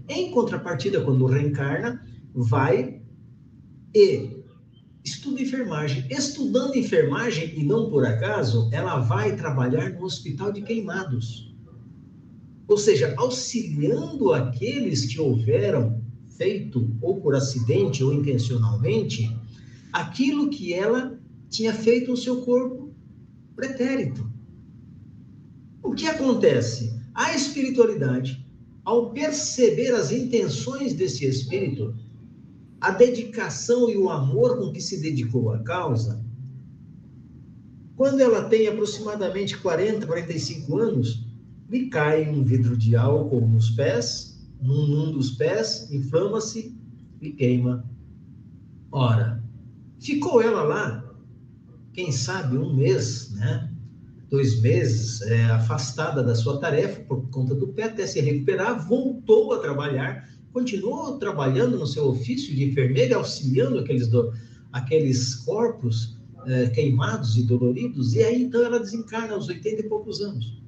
Em contrapartida, quando reencarna, vai e estuda enfermagem. Estudando enfermagem, e não por acaso, ela vai trabalhar no hospital de queimados. Ou seja, auxiliando aqueles que houveram feito, ou por acidente, ou intencionalmente, aquilo que ela tinha feito no seu corpo pretérito. O que acontece? A espiritualidade, ao perceber as intenções desse espírito, a dedicação e o amor com que se dedicou à causa, quando ela tem aproximadamente 40, 45 anos, lhe cai um vidro de álcool nos pés, num dos pés, inflama-se e queima. Ora, ficou ela lá, quem sabe 1 mês, né? 2 meses, afastada da sua tarefa por conta do pé, até se recuperar, voltou a trabalhar, continuou trabalhando no seu ofício de enfermeira, auxiliando aqueles corpos queimados e doloridos, e aí então ela desencarna aos 80 e poucos anos.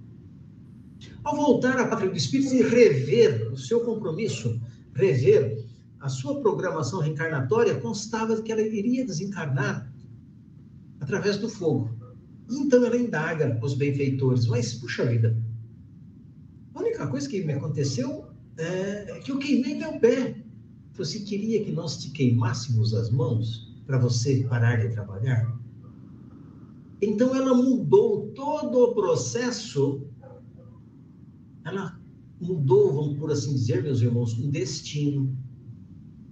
Ao voltar à pátria do espírito e rever o seu compromisso, rever a sua programação reencarnatória, constava que ela iria desencarnar através do fogo. Então ela indaga os benfeitores, mas puxa vida, a única coisa que me aconteceu é que eu queimei meu pé. Você queria que nós te queimássemos as mãos para você parar de trabalhar? Então ela mudou todo o processo, ela mudou, vamos por assim dizer, meus irmãos, o destino.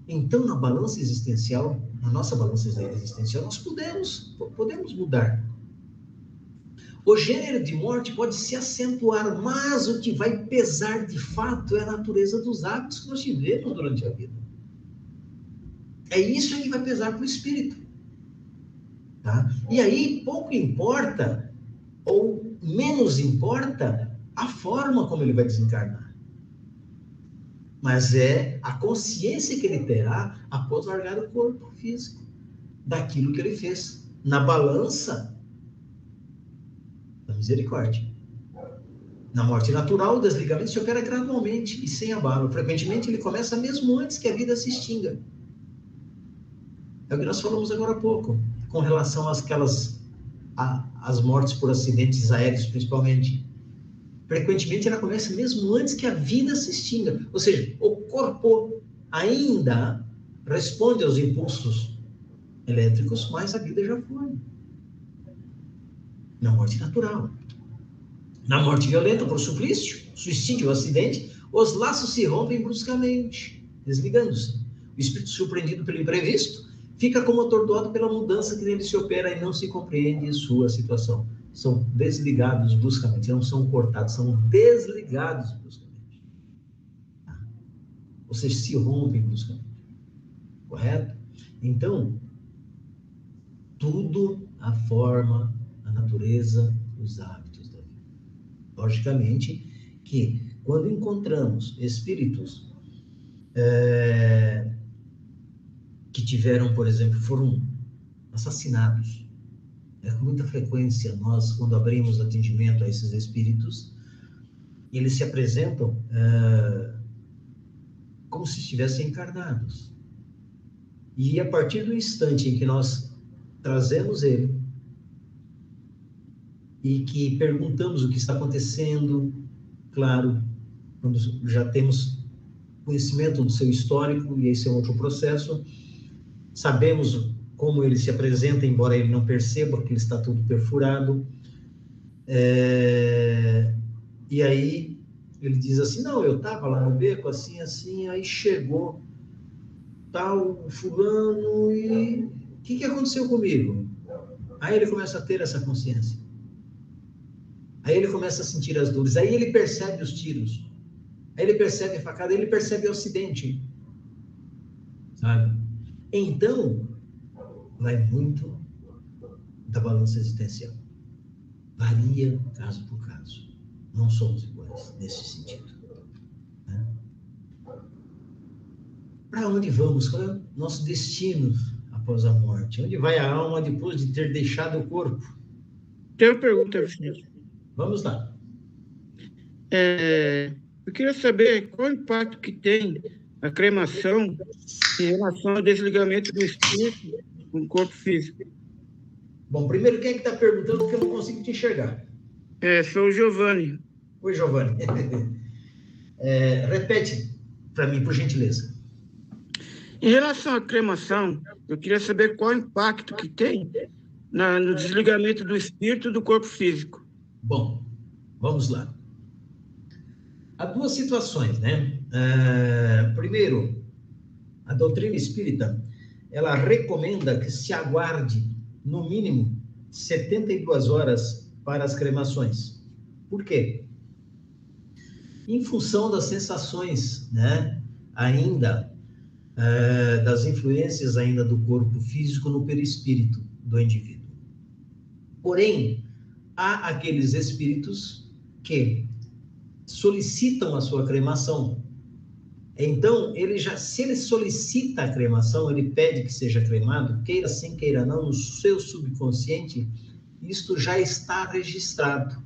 Então na balança existencial, na nossa balança existencial, nós podemos mudar. O gênero de morte pode se acentuar, mas o que vai pesar de fato é a natureza dos hábitos que nós tivemos durante a vida. É isso que vai pesar para o espírito. Tá? E aí pouco importa, ou menos importa, a forma como ele vai desencarnar. Mas é a consciência que ele terá após largar o corpo físico, daquilo que ele fez. Na balança da misericórdia. Na morte natural, o desligamento se opera gradualmente e sem abalo. Frequentemente ele começa mesmo antes que a vida se extinga. É o que nós falamos agora há pouco, com relação às mortes por acidentes aéreos, principalmente. Frequentemente ela começa mesmo antes que a vida se extinga. Ou seja, o corpo ainda responde aos impulsos elétricos, mas a vida já foi. Na morte natural. Na morte violenta, por suplício, suicídio ou acidente, os laços se rompem bruscamente, desligando-se. O espírito, surpreendido pelo imprevisto, fica como atordoado pela mudança que nele se opera e não se compreende sua situação. São desligados bruscamente, não são cortados, são desligados bruscamente. Ou seja, se rompem bruscamente. Correto? Então, tudo a forma, a natureza, os hábitos da vida. Logicamente que quando encontramos espíritos que tiveram, por exemplo, foram assassinados, com muita frequência nós, quando abrimos atendimento a esses espíritos, eles se apresentam como se estivessem encarnados. E a partir do instante em que nós trazemos ele e que perguntamos o que está acontecendo, claro, quando já temos conhecimento do seu histórico, e esse é outro processo, sabemos como ele se apresenta, embora ele não perceba que ele está tudo perfurado, e aí ele diz assim, não, eu estava lá no beco, assim, assim, aí chegou tal fulano e o que aconteceu comigo? Aí ele começa a ter essa consciência. Aí ele começa a sentir as dores, aí ele percebe os tiros, aí ele percebe a facada, aí ele percebe o acidente, sabe? Então, vai muito da balança existencial. Varia caso por caso. Não somos iguais nesse sentido. Né? Para onde vamos? Qual é o nosso destino após a morte? Onde vai a alma depois de ter deixado o corpo? Tem uma pergunta, Vicente. Vamos lá. Eu queria saber qual o impacto que tem a cremação em relação ao desligamento do espírito do corpo físico. Bom, primeiro, quem é que está perguntando, porque eu não consigo te enxergar? Sou o Giovanni. Oi, Giovanni. Repete para mim, por gentileza. Em relação à cremação, eu queria saber qual o impacto que tem no desligamento do espírito do corpo físico. Bom, vamos lá. Há duas situações, né? Primeiro, a doutrina espírita, ela recomenda que se aguarde, no mínimo, 72 horas para as cremações. Por quê? Em função das sensações, né? Ainda, das influências ainda do corpo físico no perispírito do indivíduo. Porém, há aqueles espíritos que solicitam a sua cremação. Então, se ele solicita a cremação, ele pede que seja cremado, queira sim, queira não, no seu subconsciente, isto já está registrado.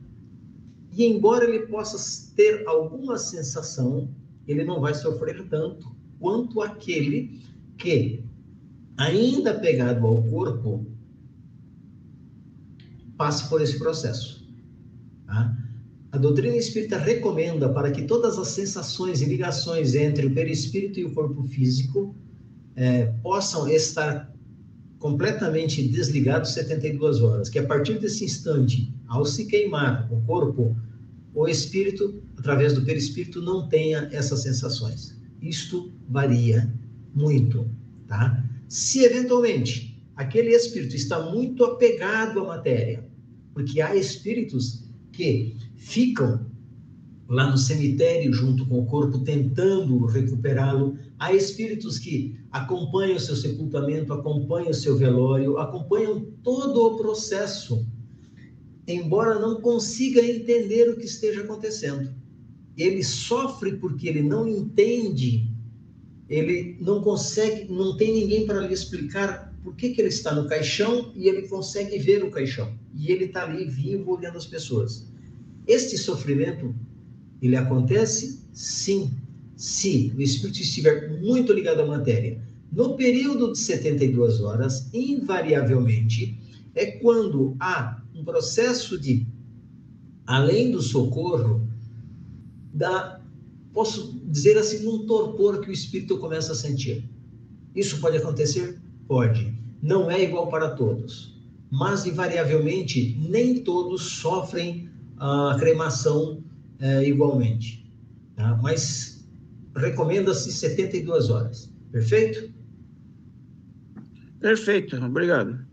E embora ele possa ter alguma sensação, ele não vai sofrer tanto quanto aquele que, ainda pegado ao corpo, passe por esse processo. Tá? A doutrina espírita recomenda para que todas as sensações e ligações entre o perispírito e o corpo físico possam estar completamente desligados 72 horas, que a partir desse instante, ao se queimar o corpo, o espírito, através do perispírito, não tenha essas sensações. Isto varia muito, tá? Se eventualmente aquele espírito está muito apegado à matéria, porque há espíritos que ficam lá no cemitério junto com o corpo tentando recuperá-lo, há espíritos que acompanham o seu sepultamento, acompanham o seu velório, acompanham todo o processo, embora não consiga entender o que esteja acontecendo. Ele sofre porque ele não entende, ele não consegue, não tem ninguém para lhe explicar por que ele está no caixão e ele consegue ver o caixão. E ele está ali vivo olhando as pessoas. Este sofrimento, ele acontece, sim, se o espírito estiver muito ligado à matéria. No período de 72 horas, invariavelmente, é quando há um processo de, além do socorro, posso dizer assim, um torpor que o espírito começa a sentir. Isso pode acontecer? Pode. Não é igual para todos. Mas, invariavelmente, nem todos sofrem a cremação igualmente. Tá? Mas recomenda-se 72 horas. Perfeito? Perfeito, obrigado.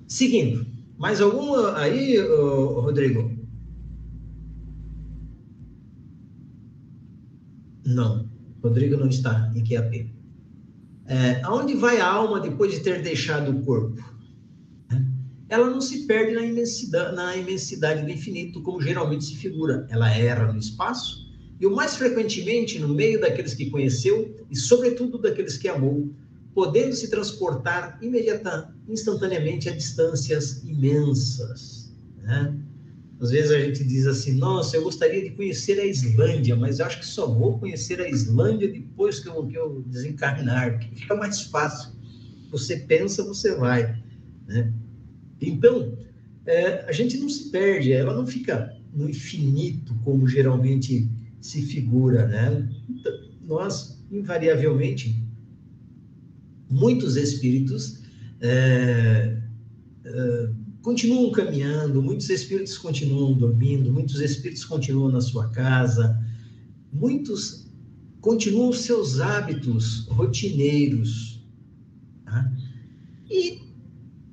Seguindo. Mais alguma aí, Rodrigo? Não. Rodrigo não está em QAP. Aonde vai a alma depois de ter deixado o corpo? Ela não se perde na imensidade do infinito, como geralmente se figura. Ela erra no espaço, e o mais frequentemente no meio daqueles que conheceu, e sobretudo daqueles que amou, podendo se transportar instantaneamente a distâncias imensas. Né? Às vezes a gente diz assim, nossa, eu gostaria de conhecer a Islândia, mas eu acho que só vou conhecer a Islândia depois que eu desencarnar, que fica mais fácil. Você pensa, você vai. Né? Então, a gente não se perde, ela não fica no infinito, como geralmente se figura, né? Então, nós, invariavelmente, muitos espíritos continuam caminhando, muitos espíritos continuam dormindo, muitos espíritos continuam na sua casa, muitos continuam seus hábitos rotineiros, tá? E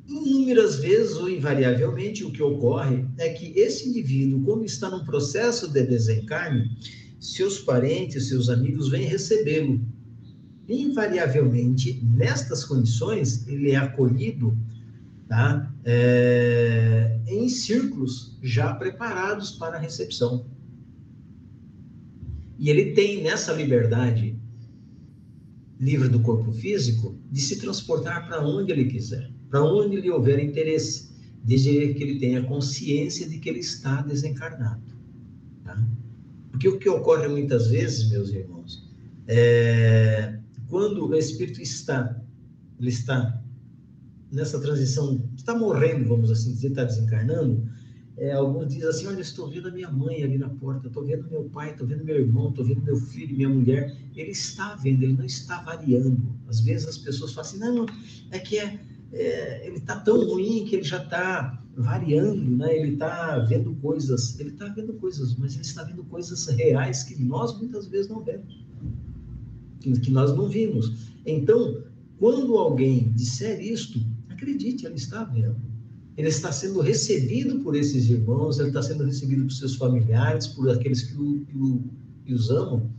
inúmeras vezes, ou invariavelmente, o que ocorre é que esse indivíduo, quando está num processo de desencarne, seus parentes, seus amigos vêm recebê-lo. Invariavelmente, nestas condições, ele é acolhido, tá? Em círculos já preparados para a recepção. E ele tem nessa liberdade livre do corpo físico, de se transportar para onde ele quiser, para onde lhe houver interesse, desde que ele tenha consciência de que ele está desencarnado. Tá? Porque o que ocorre muitas vezes, meus irmãos, quando o espírito está nessa transição, está morrendo, vamos assim dizer, está desencarnando, alguns dizem assim, olha, estou vendo a minha mãe ali na porta, estou vendo meu pai, estou vendo meu irmão, estou vendo meu filho, minha mulher. Ele está vendo, ele não está variando. Às vezes as pessoas falam assim, não, é que ele está tão ruim que ele já está variando, né? Ele está vendo coisas, mas ele está vendo coisas reais que nós muitas vezes não vemos, que nós não vimos. Então, quando alguém disser isto, acredite, ele está vendo. Ele está sendo recebido por esses irmãos, ele está sendo recebido por seus familiares, por aqueles que os amam,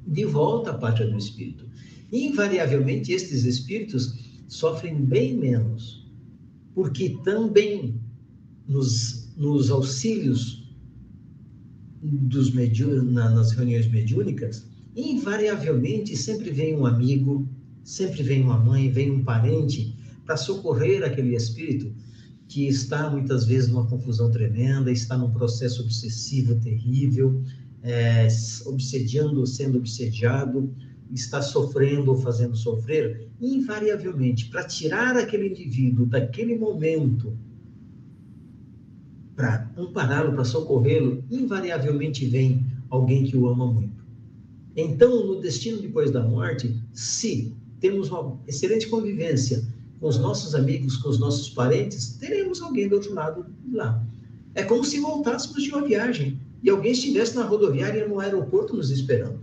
de volta à pátria do espírito. Invariavelmente, estes espíritos sofrem bem menos, porque também nos auxílios nas reuniões mediúnicas, invariavelmente sempre vem um amigo, sempre vem uma mãe, vem um parente, para socorrer aquele espírito que está muitas vezes numa confusão tremenda, está num processo obsessivo terrível, sendo obsediado, está sofrendo ou fazendo sofrer, invariavelmente, para tirar aquele indivíduo daquele momento, para ampará-lo, para socorrê-lo, invariavelmente vem alguém que o ama muito. Então, no destino depois da morte, se temos uma excelente convivência com os nossos amigos, com os nossos parentes, teremos alguém do outro lado de lá. É como se voltássemos de uma viagem e alguém estivesse na rodoviária no aeroporto nos esperando.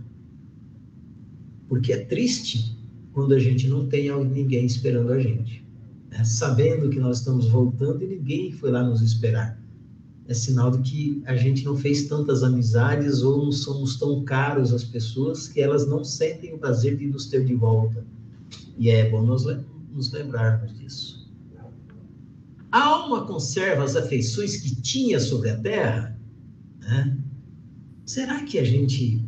Porque é triste quando a gente não tem ninguém esperando a gente, né? Sabendo que nós estamos voltando e ninguém foi lá nos esperar. É sinal de que a gente não fez tantas amizades ou não somos tão caros às pessoas que elas não sentem o prazer de nos ter de volta. E é bom nos lembrarmos disso. A alma conserva as afeições que tinha sobre a terra, né? Será que a gente,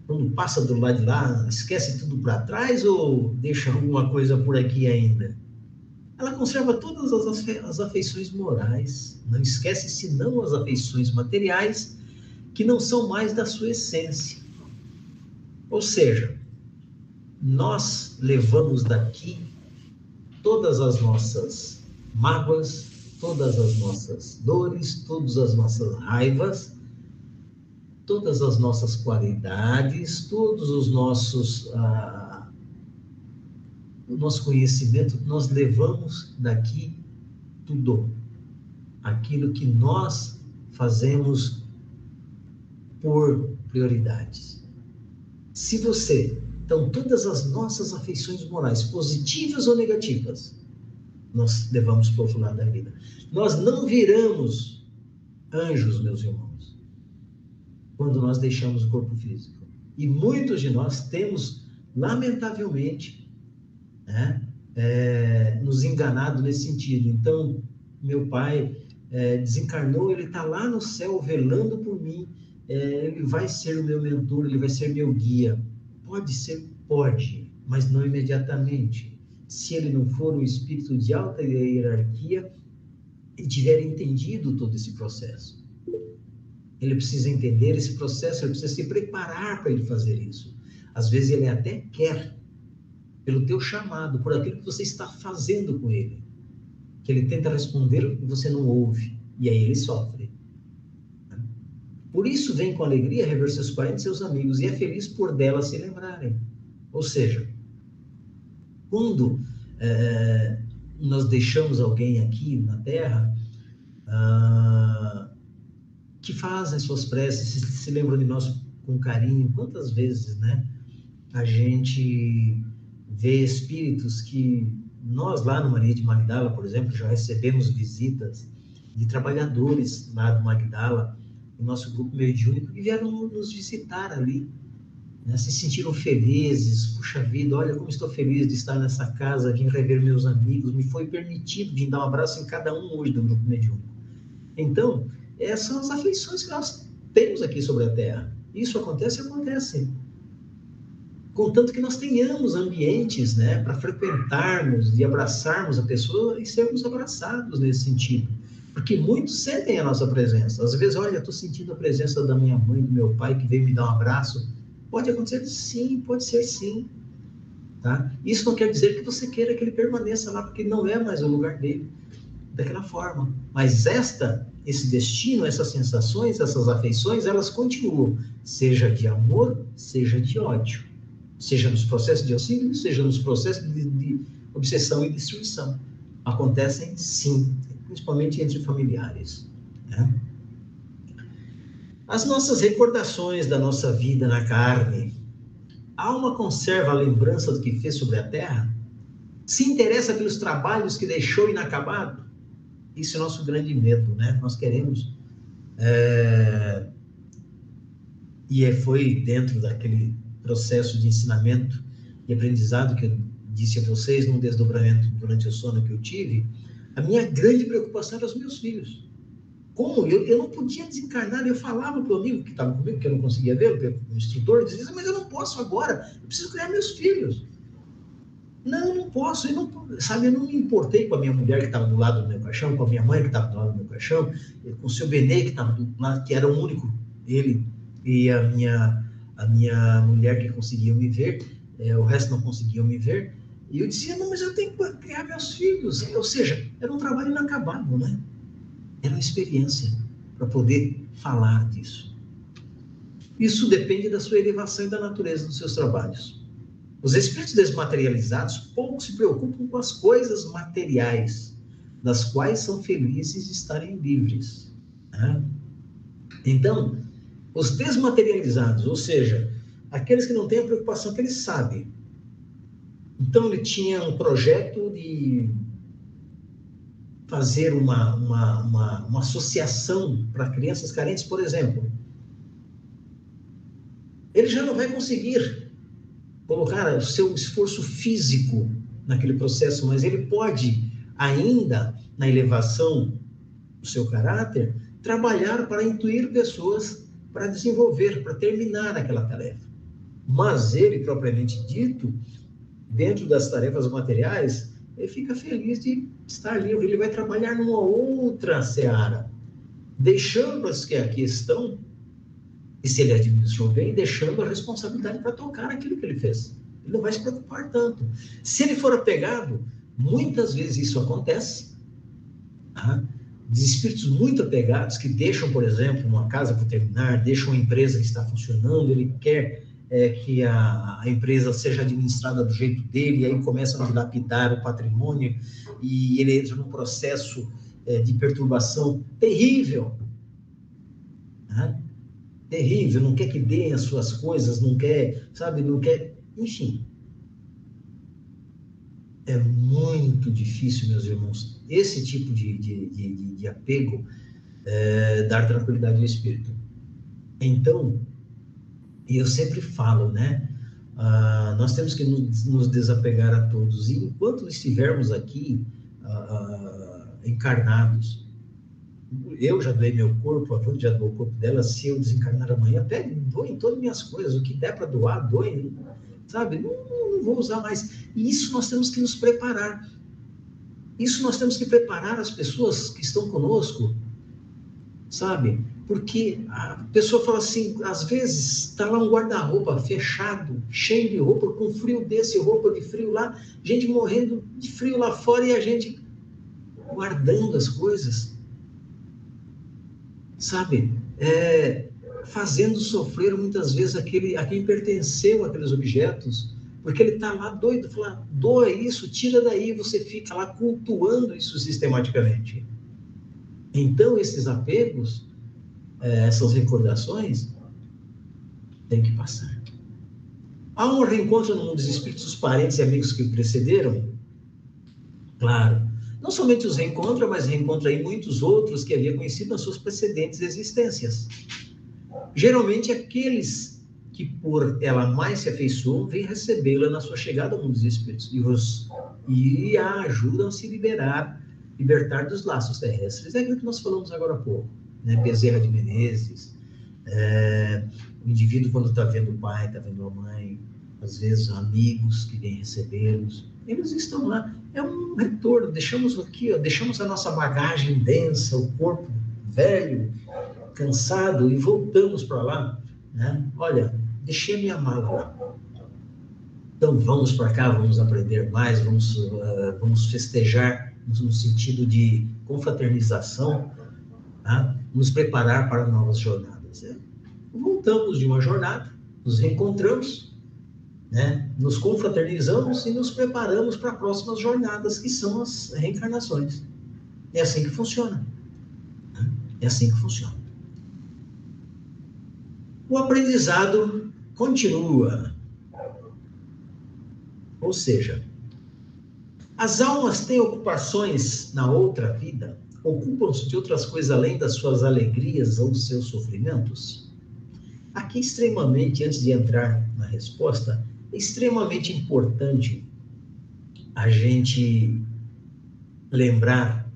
quando passa do lado de lá, esquece tudo para trás ou deixa alguma coisa por aqui ainda? Ela conserva todas as afeições morais, não esquece senão as afeições materiais, que não são mais da sua essência. Ou seja, nós levamos daqui todas as nossas mágoas, todas as nossas dores, todas as nossas raivas, todas as nossas qualidades, todos os nossos o nosso conhecimento, nós levamos daqui tudo. Aquilo que nós fazemos por prioridades. Se você... Então, todas as nossas afeições morais, positivas ou negativas, nós levamos para o outro lado da vida. Nós não viramos anjos, meus irmãos, quando nós deixamos o corpo físico. E muitos de nós temos, lamentavelmente, né, nos enganado nesse sentido. Então, meu pai desencarnou, ele está lá no céu velando por mim, ele vai ser o meu mentor, ele vai ser meu guia. Pode ser, pode, mas não imediatamente. Se ele não for um espírito de alta hierarquia e tiver entendido todo esse processo. Ele precisa entender esse processo, ele precisa se preparar para ele fazer isso. Às vezes ele até quer, pelo teu chamado, por aquilo que você está fazendo com ele, que ele tenta responder e você não ouve, e aí ele sofre. Por isso vem com alegria rever seus parentes e seus amigos, e é feliz por delas se lembrarem. Ou seja, quando nós deixamos alguém aqui na Terra, que fazem suas preces, se lembram de nós com carinho, quantas vezes, né, a gente vê espíritos que nós lá no Maria de Magdala, por exemplo, já recebemos visitas de trabalhadores lá do Magdala, o nosso grupo mediúnico, que vieram nos visitar ali, né? Se sentiram felizes, puxa vida, olha como estou feliz de estar nessa casa, vim rever meus amigos, me foi permitido vir dar um abraço em cada um hoje do grupo mediúnico. Então, essas são as afeições que nós temos aqui sobre a Terra. Isso acontece? Acontece. contanto que nós tenhamos ambientes, né, para frequentarmos e abraçarmos a pessoa e sermos abraçados nesse sentido. Porque muitos sentem a nossa presença. Às vezes, olha, estou sentindo a presença da minha mãe, do meu pai, que veio me dar um abraço. Pode acontecer sim, pode ser sim. Tá? Isso não quer dizer que você queira que ele permaneça lá, porque não é mais o lugar dele daquela forma. Mas esse destino, essas sensações, essas afeições, elas continuam, seja de amor, seja de ódio. Seja nos processos de auxílio, seja nos processos de obsessão e destruição. Acontecem sim, principalmente entre familiares. Né? As nossas recordações da nossa vida na carne, a alma conserva a lembrança do que fez sobre a terra? Se interessa pelos trabalhos que deixou inacabado? Isso é o nosso grande medo, né? Nós queremos... foi dentro daquele processo de ensinamento e aprendizado que eu disse a vocês, num desdobramento durante o sono que eu tive, a minha grande preocupação era os meus filhos. Como? Eu não podia desencarnar, eu falava para o amigo que estava comigo, que eu não conseguia ver, o instrutor, dizia, mas eu não posso agora, eu preciso criar meus filhos. Não, eu não posso, eu não me importei com a minha mulher que estava do lado do meu caixão, com a minha mãe que estava do lado do meu caixão, com o seu Benê que estava que era o único, ele e a minha mulher que conseguiam me ver, o resto não conseguiam me ver, e eu dizia, não, mas eu tenho que criar meus filhos, ou seja, era um trabalho inacabado, né? Era uma experiência para poder falar disso. Isso depende da sua elevação e da natureza dos seus trabalhos. Os espíritos desmaterializados pouco se preocupam com as coisas materiais, das quais são felizes de estarem livres. Né? Então, os desmaterializados, ou seja, aqueles que não têm a preocupação que eles sabem. Então, ele tinha um projeto de fazer uma associação para crianças carentes, por exemplo. Ele já não vai conseguir colocar o seu esforço físico naquele processo, mas ele pode, ainda na elevação do seu caráter, trabalhar para intuir pessoas para desenvolver, para terminar aquela tarefa. Mas ele, propriamente dito, dentro das tarefas materiais, ele fica feliz de estar livre, ele vai trabalhar numa outra seara, deixando as que aqui estão, e se ele administrou bem, deixando a responsabilidade para tocar aquilo que ele fez. Ele não vai se preocupar tanto. Se ele for apegado, muitas vezes isso acontece, tá? De espíritos muito apegados, que deixam, por exemplo, uma casa para terminar, deixam uma empresa que está funcionando, ele quer que a empresa seja administrada do jeito dele, e aí começam a dilapidar o patrimônio, e ele entra num processo de perturbação terrível. Né? Terrível, não quer que deem as suas coisas, não quer, sabe, não quer, enfim. É muito difícil, meus irmãos, esse tipo de apego dar tranquilidade ao espírito. Então, eu sempre falo, né? Nós temos que nos desapegar a todos, e enquanto estivermos aqui encarnados, eu já doei meu corpo, a Vânia já doou o corpo dela, se eu desencarnar amanhã, doem todas as minhas coisas, o que der para doar, doem, sabe? Não vou usar mais. E isso nós temos que nos preparar. Isso nós temos que preparar as pessoas que estão conosco, sabe? Porque a pessoa fala assim, às vezes está lá um guarda-roupa fechado, cheio de roupa, com frio desse, roupa de frio lá, gente morrendo de frio lá fora e a gente guardando as coisas. Sabe, fazendo sofrer muitas vezes a quem pertenceu aqueles objetos, porque ele está lá doido, fala, doa isso, tira daí, você fica lá cultuando isso sistematicamente. Então, esses apegos, essas recordações, tem que passar. Há um reencontro no mundo dos espíritos, os parentes e amigos que o precederam? Claro. Não somente os reencontra, mas reencontra aí muitos outros que havia conhecido nas suas precedentes existências. Geralmente, aqueles que por ela mais se afeiçoam, vêm recebê-la na sua chegada ao mundo dos espíritos e a ajudam a se libertar dos laços terrestres. É aquilo que nós falamos agora há pouco, né? Bezerra de Menezes, o indivíduo quando está vendo o pai, está vendo a mãe, às vezes amigos que vêm recebê-los, eles estão lá. É um retorno, deixamos aqui, ó, deixamos a nossa bagagem densa, o corpo velho, cansado, e voltamos para lá, né? Olha, deixei a minha mala lá. Então vamos para cá, vamos aprender mais, vamos festejar no sentido de confraternização, tá? Nos preparar para novas jornadas. Né? Voltamos de uma jornada, nos reencontramos, né? Nos confraternizamos e nos preparamos para próximas jornadas, que são as reencarnações. É assim que funciona. Né? É assim que funciona. O aprendizado continua. Ou seja, as almas têm ocupações na outra vida? Ocupam-se de outras coisas além das suas alegrias ou dos seus sofrimentos? Aqui, extremamente, antes de entrar na resposta, é extremamente importante a gente lembrar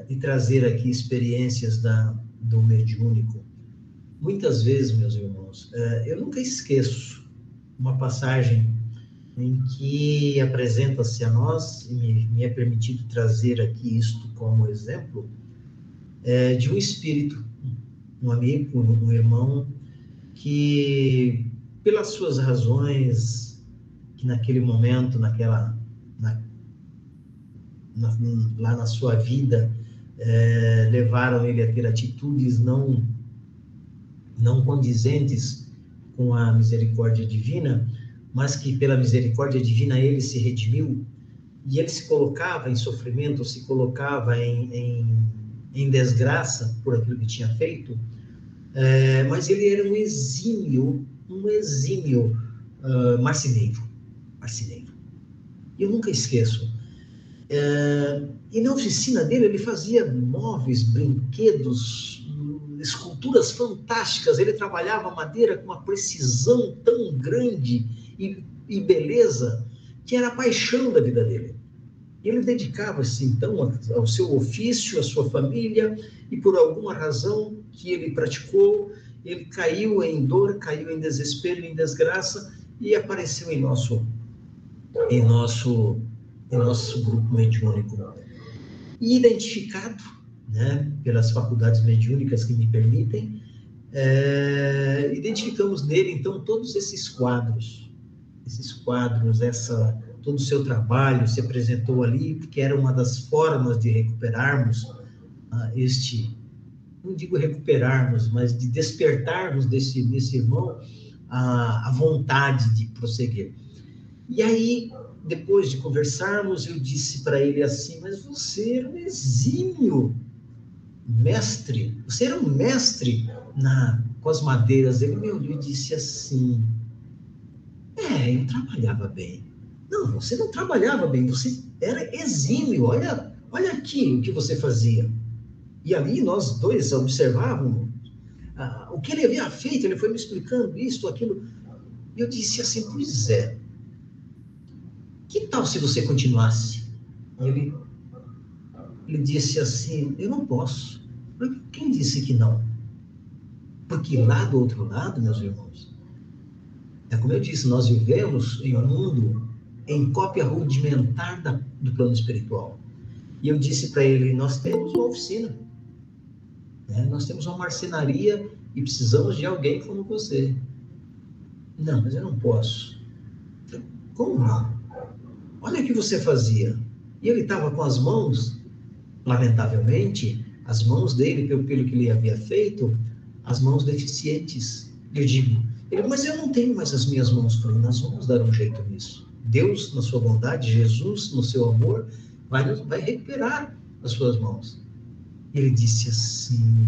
e trazer aqui experiências do mediúnico. Muitas vezes, meus irmãos, eu nunca esqueço uma passagem em que apresenta-se a nós, e me é permitido trazer aqui isto como exemplo, de um espírito, um amigo, um irmão, que, pelas suas razões, que naquele momento, lá na sua vida, levaram ele a ter atitudes não condizentes com a misericórdia divina, mas que pela misericórdia divina ele se redimiu, e ele se colocava em sofrimento, se colocava em desgraça por aquilo que tinha feito, mas ele era um exímio marceneiro. E eu nunca esqueço. E na oficina dele ele fazia móveis, brinquedos, esculturas fantásticas. Ele trabalhava madeira com uma precisão tão grande e beleza, que era a paixão da vida dele. Ele dedicava-se, então, ao seu ofício, à sua família, e por alguma razão que ele praticou, ele caiu em dor, caiu em desespero, em desgraça, e apareceu em nosso grupo mediúnico. E identificado, né, pelas faculdades mediúnicas que me permitem, identificamos nele, então, todos esses quadros, todo o seu trabalho se apresentou ali, porque era uma das formas de recuperarmos não digo recuperarmos, mas de despertarmos desse irmão a vontade de prosseguir. E aí, depois de conversarmos, eu disse para ele assim: mas você era um exímio mestre, você era um mestre com as madeiras. Ele me olhou e disse assim: eu trabalhava bem. Não, você não trabalhava bem, você era exímio, olha aqui o que você fazia. E ali nós dois observávamos o que ele havia feito, ele foi me explicando isso, aquilo. E eu disse assim: pois é, que tal se você continuasse? E ele disse assim: eu não posso. Quem disse que não? Porque lá do outro lado, meus irmãos, como eu disse, nós vivemos em um mundo em cópia rudimentar do plano espiritual. E eu disse para ele: nós temos uma oficina, né? Nós temos uma marcenaria e precisamos de alguém como você. Não, mas eu não posso. Como não? Olha o que você fazia. E ele estava com as mãos, lamentavelmente, as mãos dele, pelo que ele havia feito, as mãos deficientes. Eu digo: mas eu não tenho mais as minhas mãos. Falei: nós vamos dar um jeito nisso. Deus, na sua bondade, Jesus, no seu amor, vai recuperar as suas mãos. Ele disse assim: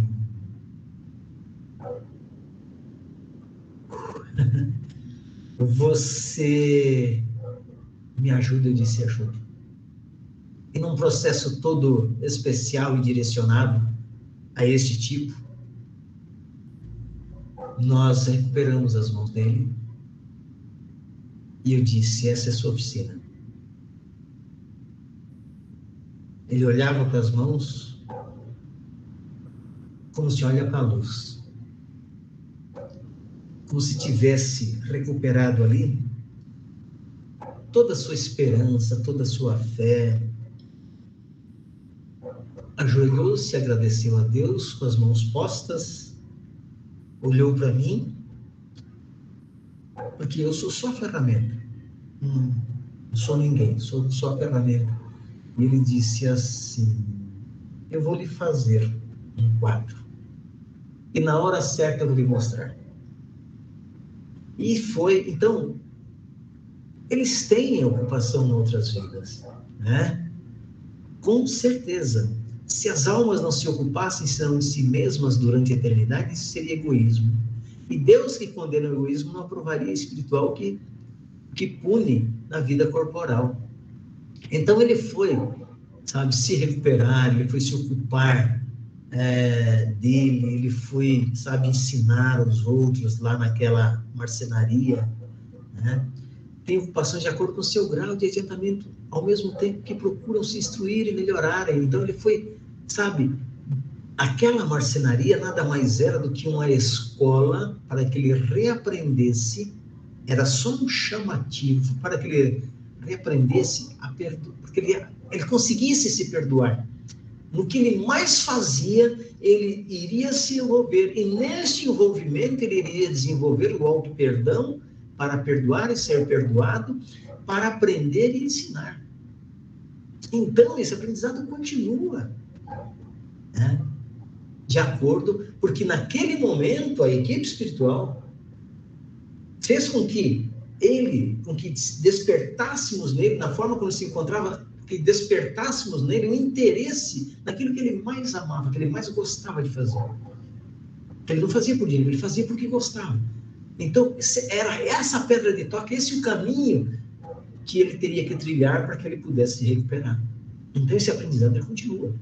você me ajuda? Eu disse: ajuda. E num processo todo especial e direcionado a este tipo, nós recuperamos as mãos dele. E eu disse: essa é a sua oficina. Ele olhava para as mãos como se olha para a luz. como se tivesse recuperado ali toda a sua esperança, toda a sua fé. Ajoelhou-se, agradeceu a Deus com as mãos postas, olhou para mim, porque eu sou só a ferramenta. Não sou ninguém, sou só a ferramenta. E ele disse assim: eu vou lhe fazer um quadro. E na hora certa eu vou lhe mostrar. E foi, então, eles têm ocupação em outras vidas, né? Com certeza. Se as almas não se ocupassem senão de si mesmas durante a eternidade, isso seria egoísmo. E Deus, que condena o egoísmo, não aprovaria espiritual que pune na vida corporal. Então ele foi, sabe, se recuperar, ele foi se ocupar dele, ele foi, sabe, ensinar os outros lá naquela marcenaria, né? Tem ocupação de acordo com o seu grau de adiantamento, ao mesmo tempo que procuram se instruir e melhorarem. Então ele foi, sabe, aquela marcenaria nada mais era do que uma escola para que ele reaprendesse, era só um chamativo para que ele reaprendesse a perdoar, porque ele conseguisse se perdoar. No que ele mais fazia, ele iria se envolver, e neste envolvimento ele iria desenvolver o auto-perdão para perdoar e ser perdoado, para aprender e ensinar. Então, esse aprendizado continua, né? De acordo, porque naquele momento a equipe espiritual fez com que despertássemos nele, na forma como ele se encontrava, que despertássemos nele o interesse naquilo que ele mais amava, que ele mais gostava de fazer. Ele não fazia por dinheiro, ele fazia porque gostava. Então, era essa pedra de toque, esse o caminho que ele teria que trilhar para que ele pudesse se recuperar. Então, esse aprendizado ele continua.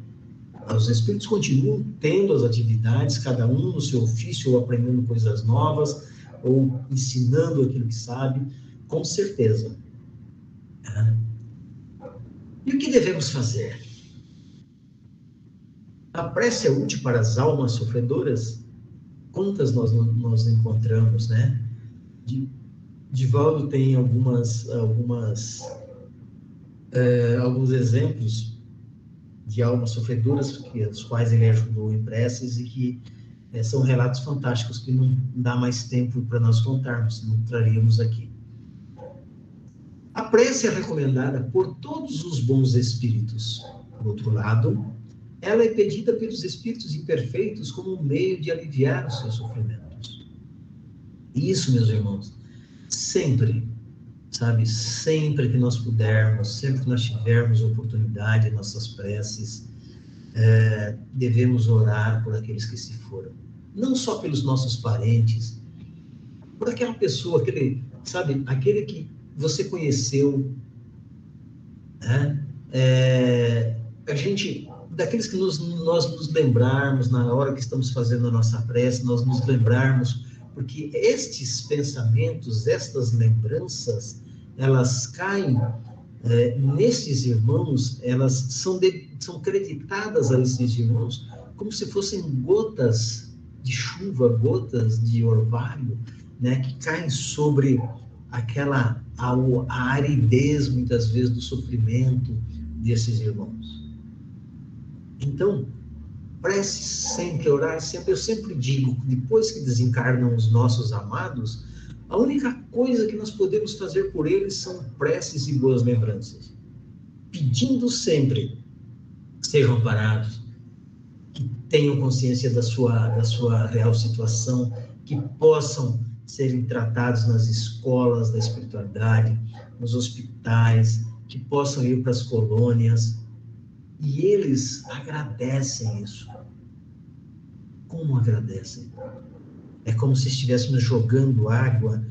Os espíritos continuam tendo as atividades, cada um no seu ofício, ou aprendendo coisas novas, ou ensinando aquilo que sabe, com certeza. E o que devemos fazer? A prece é útil para as almas sofredoras? Quantas nós encontramos, né? Divaldo tem alguns exemplos de almas sofredoras, as quais ele ajudou em preces, e que são relatos fantásticos que não dá mais tempo para nós contarmos, não traríamos aqui. A prece é recomendada por todos os bons espíritos. Por outro lado, ela é pedida pelos espíritos imperfeitos como um meio de aliviar os seus sofrimentos. Isso, meus irmãos, sempre, sabe, sempre que nós pudermos, sempre que nós tivermos oportunidade em nossas preces, devemos orar por aqueles que se foram. Não só pelos nossos parentes, por aquela pessoa, aquele que você conheceu, né? Daqueles que nós nos lembrarmos na hora que estamos fazendo a nossa prece, nós nos lembrarmos, porque estes pensamentos, estas lembranças, elas caem nestes irmãos, elas são creditadas a esses irmãos como se fossem gotas de chuva, gotas de orvalho, né, que caem sobre a aridez, muitas vezes, do sofrimento desses irmãos. Então, prece sempre, orar sempre. Eu sempre digo, depois que desencarnam os nossos amados, a única coisa que nós podemos fazer por eles são preces e boas lembranças. Pedindo sempre que sejam amparados, que tenham consciência da sua real situação, que possam serem tratados nas escolas da espiritualidade, nos hospitais, que possam ir para as colônias. E eles agradecem isso. Como agradecem? É como se estivéssemos jogando água,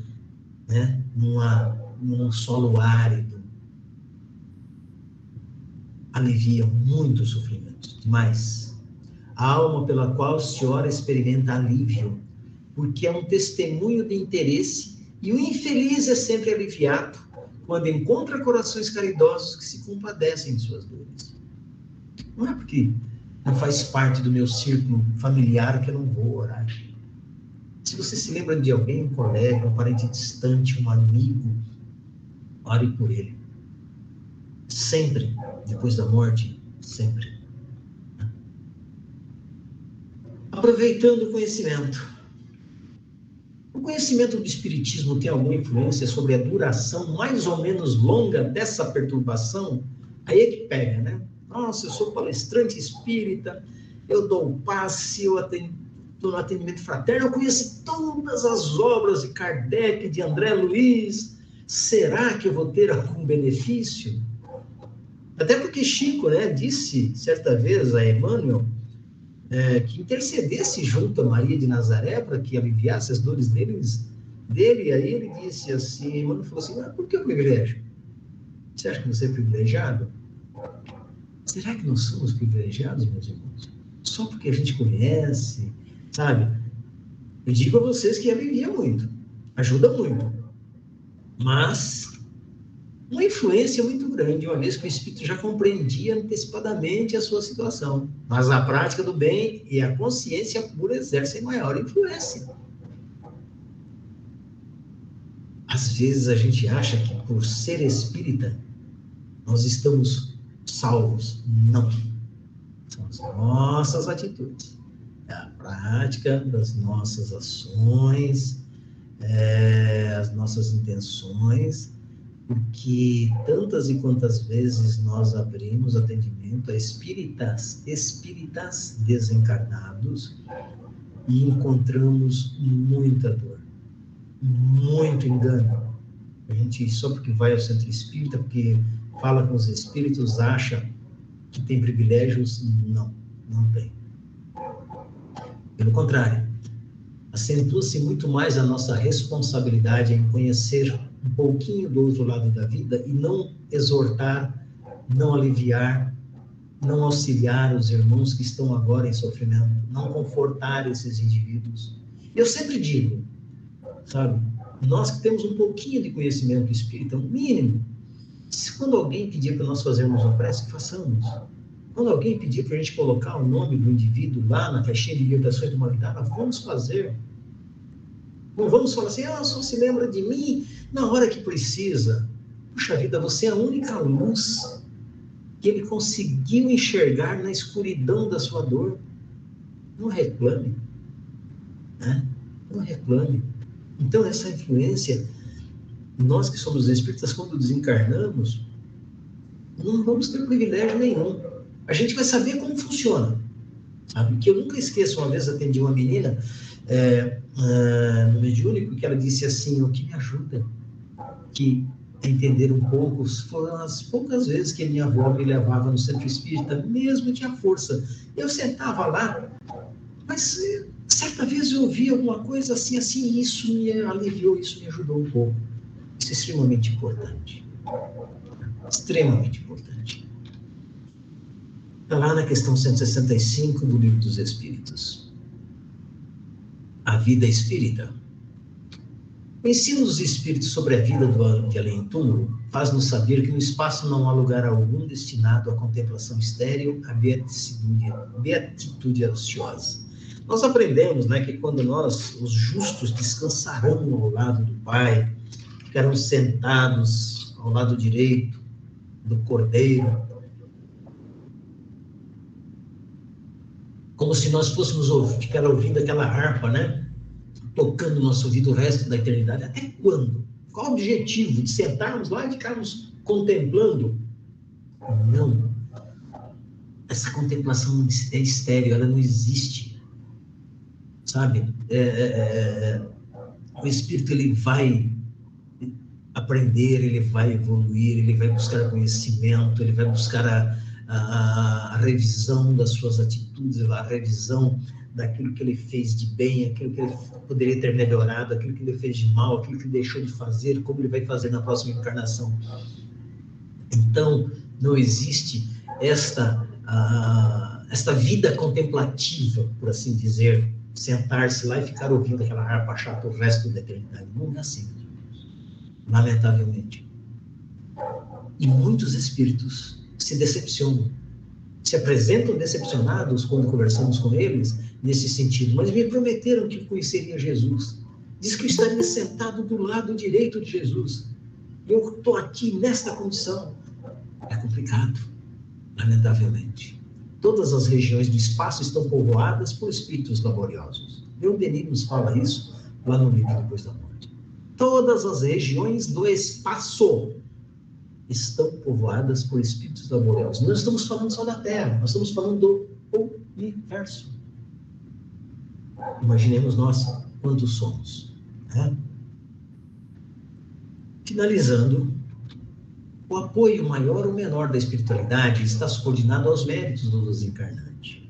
né, num solo árido. Aliviam muito o sofrimento. Mas a alma pela qual se ora experimenta alívio, porque é um testemunho de interesse, e o infeliz é sempre aliviado quando encontra corações caridosos que se compadecem de suas dores. Não é porque não faz parte do meu círculo familiar que eu não vou orar. Se Se você se lembra de alguém, um colega, um parente distante, um amigo, ore por ele. Sempre, depois da morte, sempre. Aproveitando o conhecimento. O conhecimento do Espiritismo tem alguma influência sobre a duração mais ou menos longa dessa perturbação? Aí é que pega, né? Nossa, eu sou palestrante espírita, eu dou passe, eu estou no atendimento fraterno, eu conheço todas as obras de Kardec, de André Luiz. Será que eu vou ter algum benefício? Até porque Chico, né, disse certa vez a Emmanuel que intercedesse junto a Maria de Nazaré para que aliviasse as dores dele. Aí ele disse assim, Emmanuel falou assim, por que o privilégio? Você acha que você é privilegiado? Será que nós somos privilegiados, meus irmãos? Só porque a gente conhece, sabe? Eu digo a vocês que alivia muito, ajuda muito, mas uma influência muito grande, uma vez que o espírito já compreendia antecipadamente a sua situação. Mas a prática do bem e a consciência pura exercem maior influência. Às vezes a gente acha que por ser espírita, nós estamos salvos. Não. São as nossas atitudes. É a prática das nossas ações, as nossas intenções, porque tantas e quantas vezes nós abrimos atendimento a espíritas desencarnados e encontramos muita dor, muito engano. A gente, só porque vai ao centro espírita, porque fala com os espíritos, acha que tem privilégios. Não tem. Pelo contrário, acentua-se muito mais a nossa responsabilidade em conhecer um pouquinho do outro lado da vida e não exortar, não aliviar, não auxiliar os irmãos que estão agora em sofrimento, não confortar esses indivíduos. Eu sempre digo, sabe, nós que temos um pouquinho de conhecimento espírita, um mínimo, quando alguém pedir para nós fazermos uma prece, façamos. Quando alguém pedir para a gente colocar o nome do indivíduo lá na caixinha de libertações de humanidade, vamos fazer. Não vamos falar assim, só se lembra de mim na hora que precisa. Puxa vida, você é a única luz que ele conseguiu enxergar na escuridão da sua dor. Não reclame. Né? Não reclame. Então, essa influência, nós que somos espíritas, quando desencarnamos, não vamos ter privilégio nenhum. A gente vai saber como funciona. Sabe? Que eu nunca esqueço, uma vez atendi uma menina no mediúnico, que ela disse assim, o que me ajuda a entender um pouco, foram as poucas vezes que a minha avó me levava no centro espírita, mesmo tinha força. Eu sentava lá, mas certa vez eu ouvi alguma coisa assim, e isso me aliviou, isso me ajudou um pouco. Isso é extremamente importante. Extremamente importante. Está lá na questão 165 do Livro dos Espíritos. A vida espírita. O ensino dos espíritos sobre a vida de além-túmulo faz-nos saber que no espaço não há lugar algum destinado à contemplação estéril, à beatitude ociosa. Nós aprendemos, né, que quando os justos, descansarão ao lado do Pai, ficarão sentados ao lado direito do Cordeiro, como se nós fôssemos ficar ouvindo aquela harpa, né? Tocando no nosso ouvido o resto da eternidade. Até quando? Qual o objetivo de sentarmos lá e ficarmos contemplando? Não. Essa contemplação é estéril, ela não existe. Sabe? O espírito, ele vai aprender, ele vai evoluir, ele vai buscar conhecimento, ele vai buscar a revisão das suas atitudes, a revisão daquilo que ele fez de bem, aquilo que ele poderia ter melhorado, aquilo que ele fez de mal, aquilo que ele deixou de fazer, como ele vai fazer na próxima encarnação. Então, não existe esta vida contemplativa, por assim dizer, sentar-se lá e ficar ouvindo aquela harpa chata o resto da eternidade. Não é assim, lamentavelmente. E muitos espíritos se decepcionam, se apresentam decepcionados quando conversamos com eles nesse sentido, mas me prometeram que conheceria Jesus. Diz que eu estaria sentado do lado direito de Jesus. Eu estou aqui nesta condição. É complicado, lamentavelmente. Todas as regiões do espaço estão povoadas por espíritos laboriosos. Leon Denis nos fala isso lá no livro Depois da Morte. Todas as regiões do espaço estão povoadas por espíritos laboriosos. Não estamos falando só da Terra, nós estamos falando do universo. Imaginemos nós quantos somos. Né? Finalizando, o apoio maior ou menor da espiritualidade está subordinado aos méritos do desencarnante.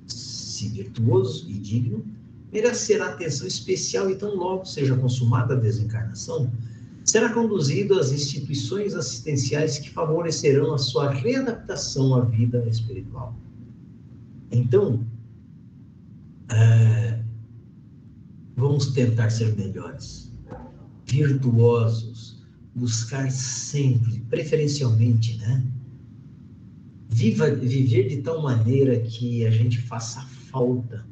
Se virtuoso e digno, merecerá atenção especial e tão logo seja consumada a desencarnação, será conduzido às instituições assistenciais que favorecerão a sua readaptação à vida espiritual. Então, vamos tentar ser melhores, virtuosos, buscar sempre, preferencialmente, né? Viver de tal maneira que a gente faça falta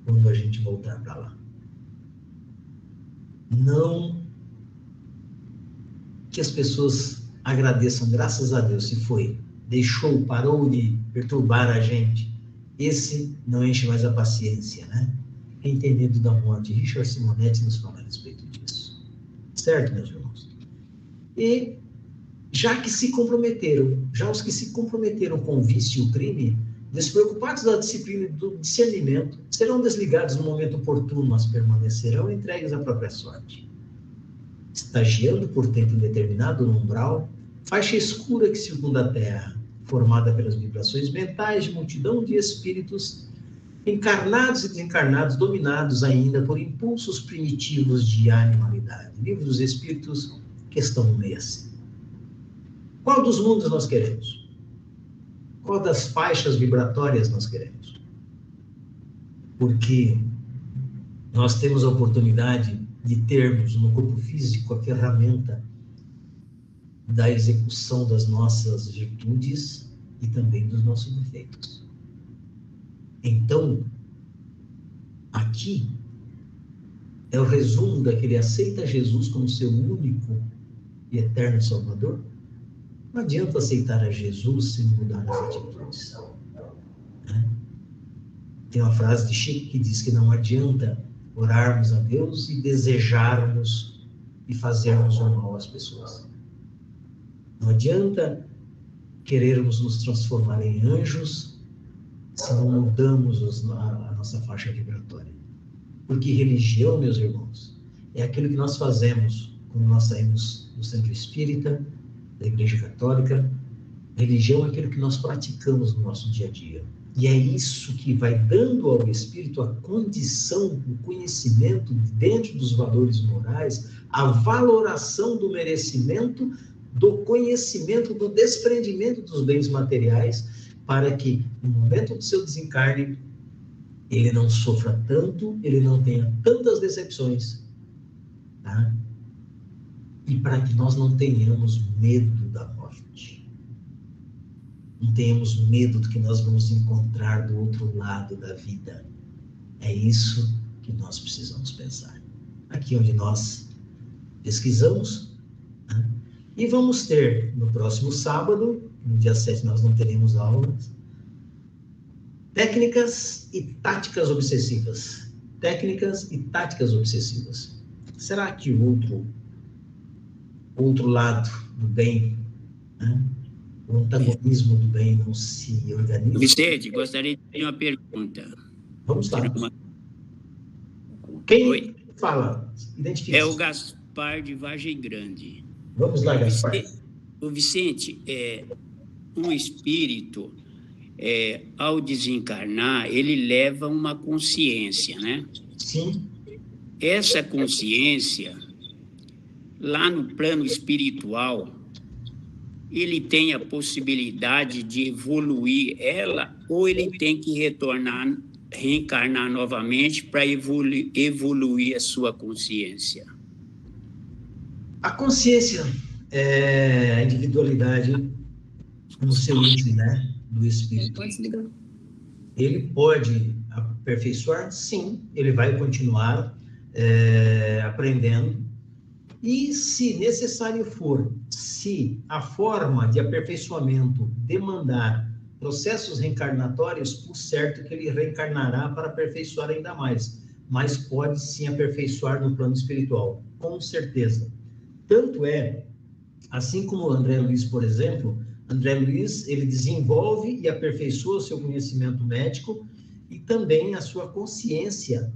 quando a gente voltar para lá. Não que as pessoas agradeçam, graças a Deus, se foi, deixou, parou de perturbar a gente. Esse não enche mais a paciência, né? Entendendo da morte. Richard Simonetti nos fala a respeito disso. Certo, meus irmãos? E já que se comprometeram, já os que se comprometeram com o vício e o crime, despreocupados da disciplina e do discernimento, serão desligados no momento oportuno, mas permanecerão entregues à própria sorte. Estagiando por tempo indeterminado no umbral, faixa escura que circunda a Terra, formada pelas vibrações mentais de multidão de espíritos, encarnados e desencarnados, dominados ainda por impulsos primitivos de animalidade. Livro dos Espíritos, questão 65. Qual dos mundos nós queremos? Qual das faixas vibratórias nós queremos? Porque nós temos a oportunidade de termos no corpo físico a ferramenta da execução das nossas virtudes e também dos nossos defeitos. Então, aqui é o resumo daquele aceita Jesus como seu único e eterno Salvador. Não adianta aceitar a Jesus sem mudar as atitudes. Né? Tem uma frase de Chico que diz que não adianta orarmos a Deus e desejarmos e fazermos o mal às pessoas. Não adianta querermos nos transformar em anjos se não mudamos a nossa faixa vibratória. Porque religião, meus irmãos, é aquilo que nós fazemos quando nós saímos do centro espírita, da Igreja Católica. Religião é aquilo que nós praticamos no nosso dia a dia. E é isso que vai dando ao espírito a condição, o conhecimento dentro dos valores morais, a valoração do merecimento, do conhecimento, do desprendimento dos bens materiais, para que, no momento do seu desencarne, ele não sofra tanto, ele não tenha tantas decepções, tá? E para que nós não tenhamos medo da morte. Não tenhamos medo do que nós vamos encontrar do outro lado da vida. É isso que nós precisamos pensar. Aqui onde nós pesquisamos, né? E vamos ter no próximo sábado, no dia 7 nós não teremos aulas, técnicas e táticas obsessivas. Técnicas e táticas obsessivas. Será que o outro lado do bem, né? O antagonismo do bem não se organiza? Vicente, gostaria de fazer uma pergunta. Vamos lá. Quem Oi. fala? Identifique-se. É o Gaspar de Vargem Grande. Vamos lá, Gaspar. O Vicente, um espírito, ao desencarnar, ele leva uma consciência, né? Sim. Essa consciência, lá no plano espiritual, ele tem a possibilidade de evoluir ela, ou ele tem que reencarnar novamente para evoluir a sua consciência? A consciência é a individualidade no seu índice, né? do espírito. Pode desligar. Ele pode aperfeiçoar? Sim, ele vai continuar aprendendo. E, se necessário for, se a forma de aperfeiçoamento demandar processos reencarnatórios, o certo é que ele reencarnará para aperfeiçoar ainda mais. Mas pode sim aperfeiçoar no plano espiritual, com certeza. Tanto é, assim como o André Luiz, por exemplo, André Luiz, ele desenvolve e aperfeiçoa o seu conhecimento médico e também a sua consciência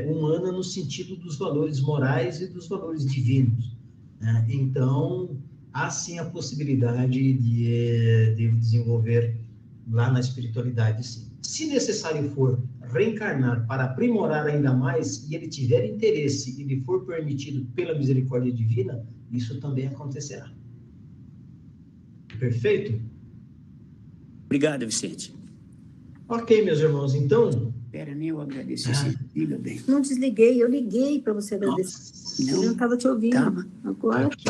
humana no sentido dos valores morais e dos valores divinos, né? Então, há sim a possibilidade de desenvolver lá na espiritualidade, sim. Se necessário for reencarnar para aprimorar ainda mais e ele tiver interesse e lhe for permitido pela misericórdia divina, isso também acontecerá. Perfeito? Obrigado, Vicente. Ok, meus irmãos, então... Espera, nem eu agradeço. Você liga bem. Não desliguei, eu liguei para você agradecer. Não. Eu não estava te ouvindo. Tava. Agora...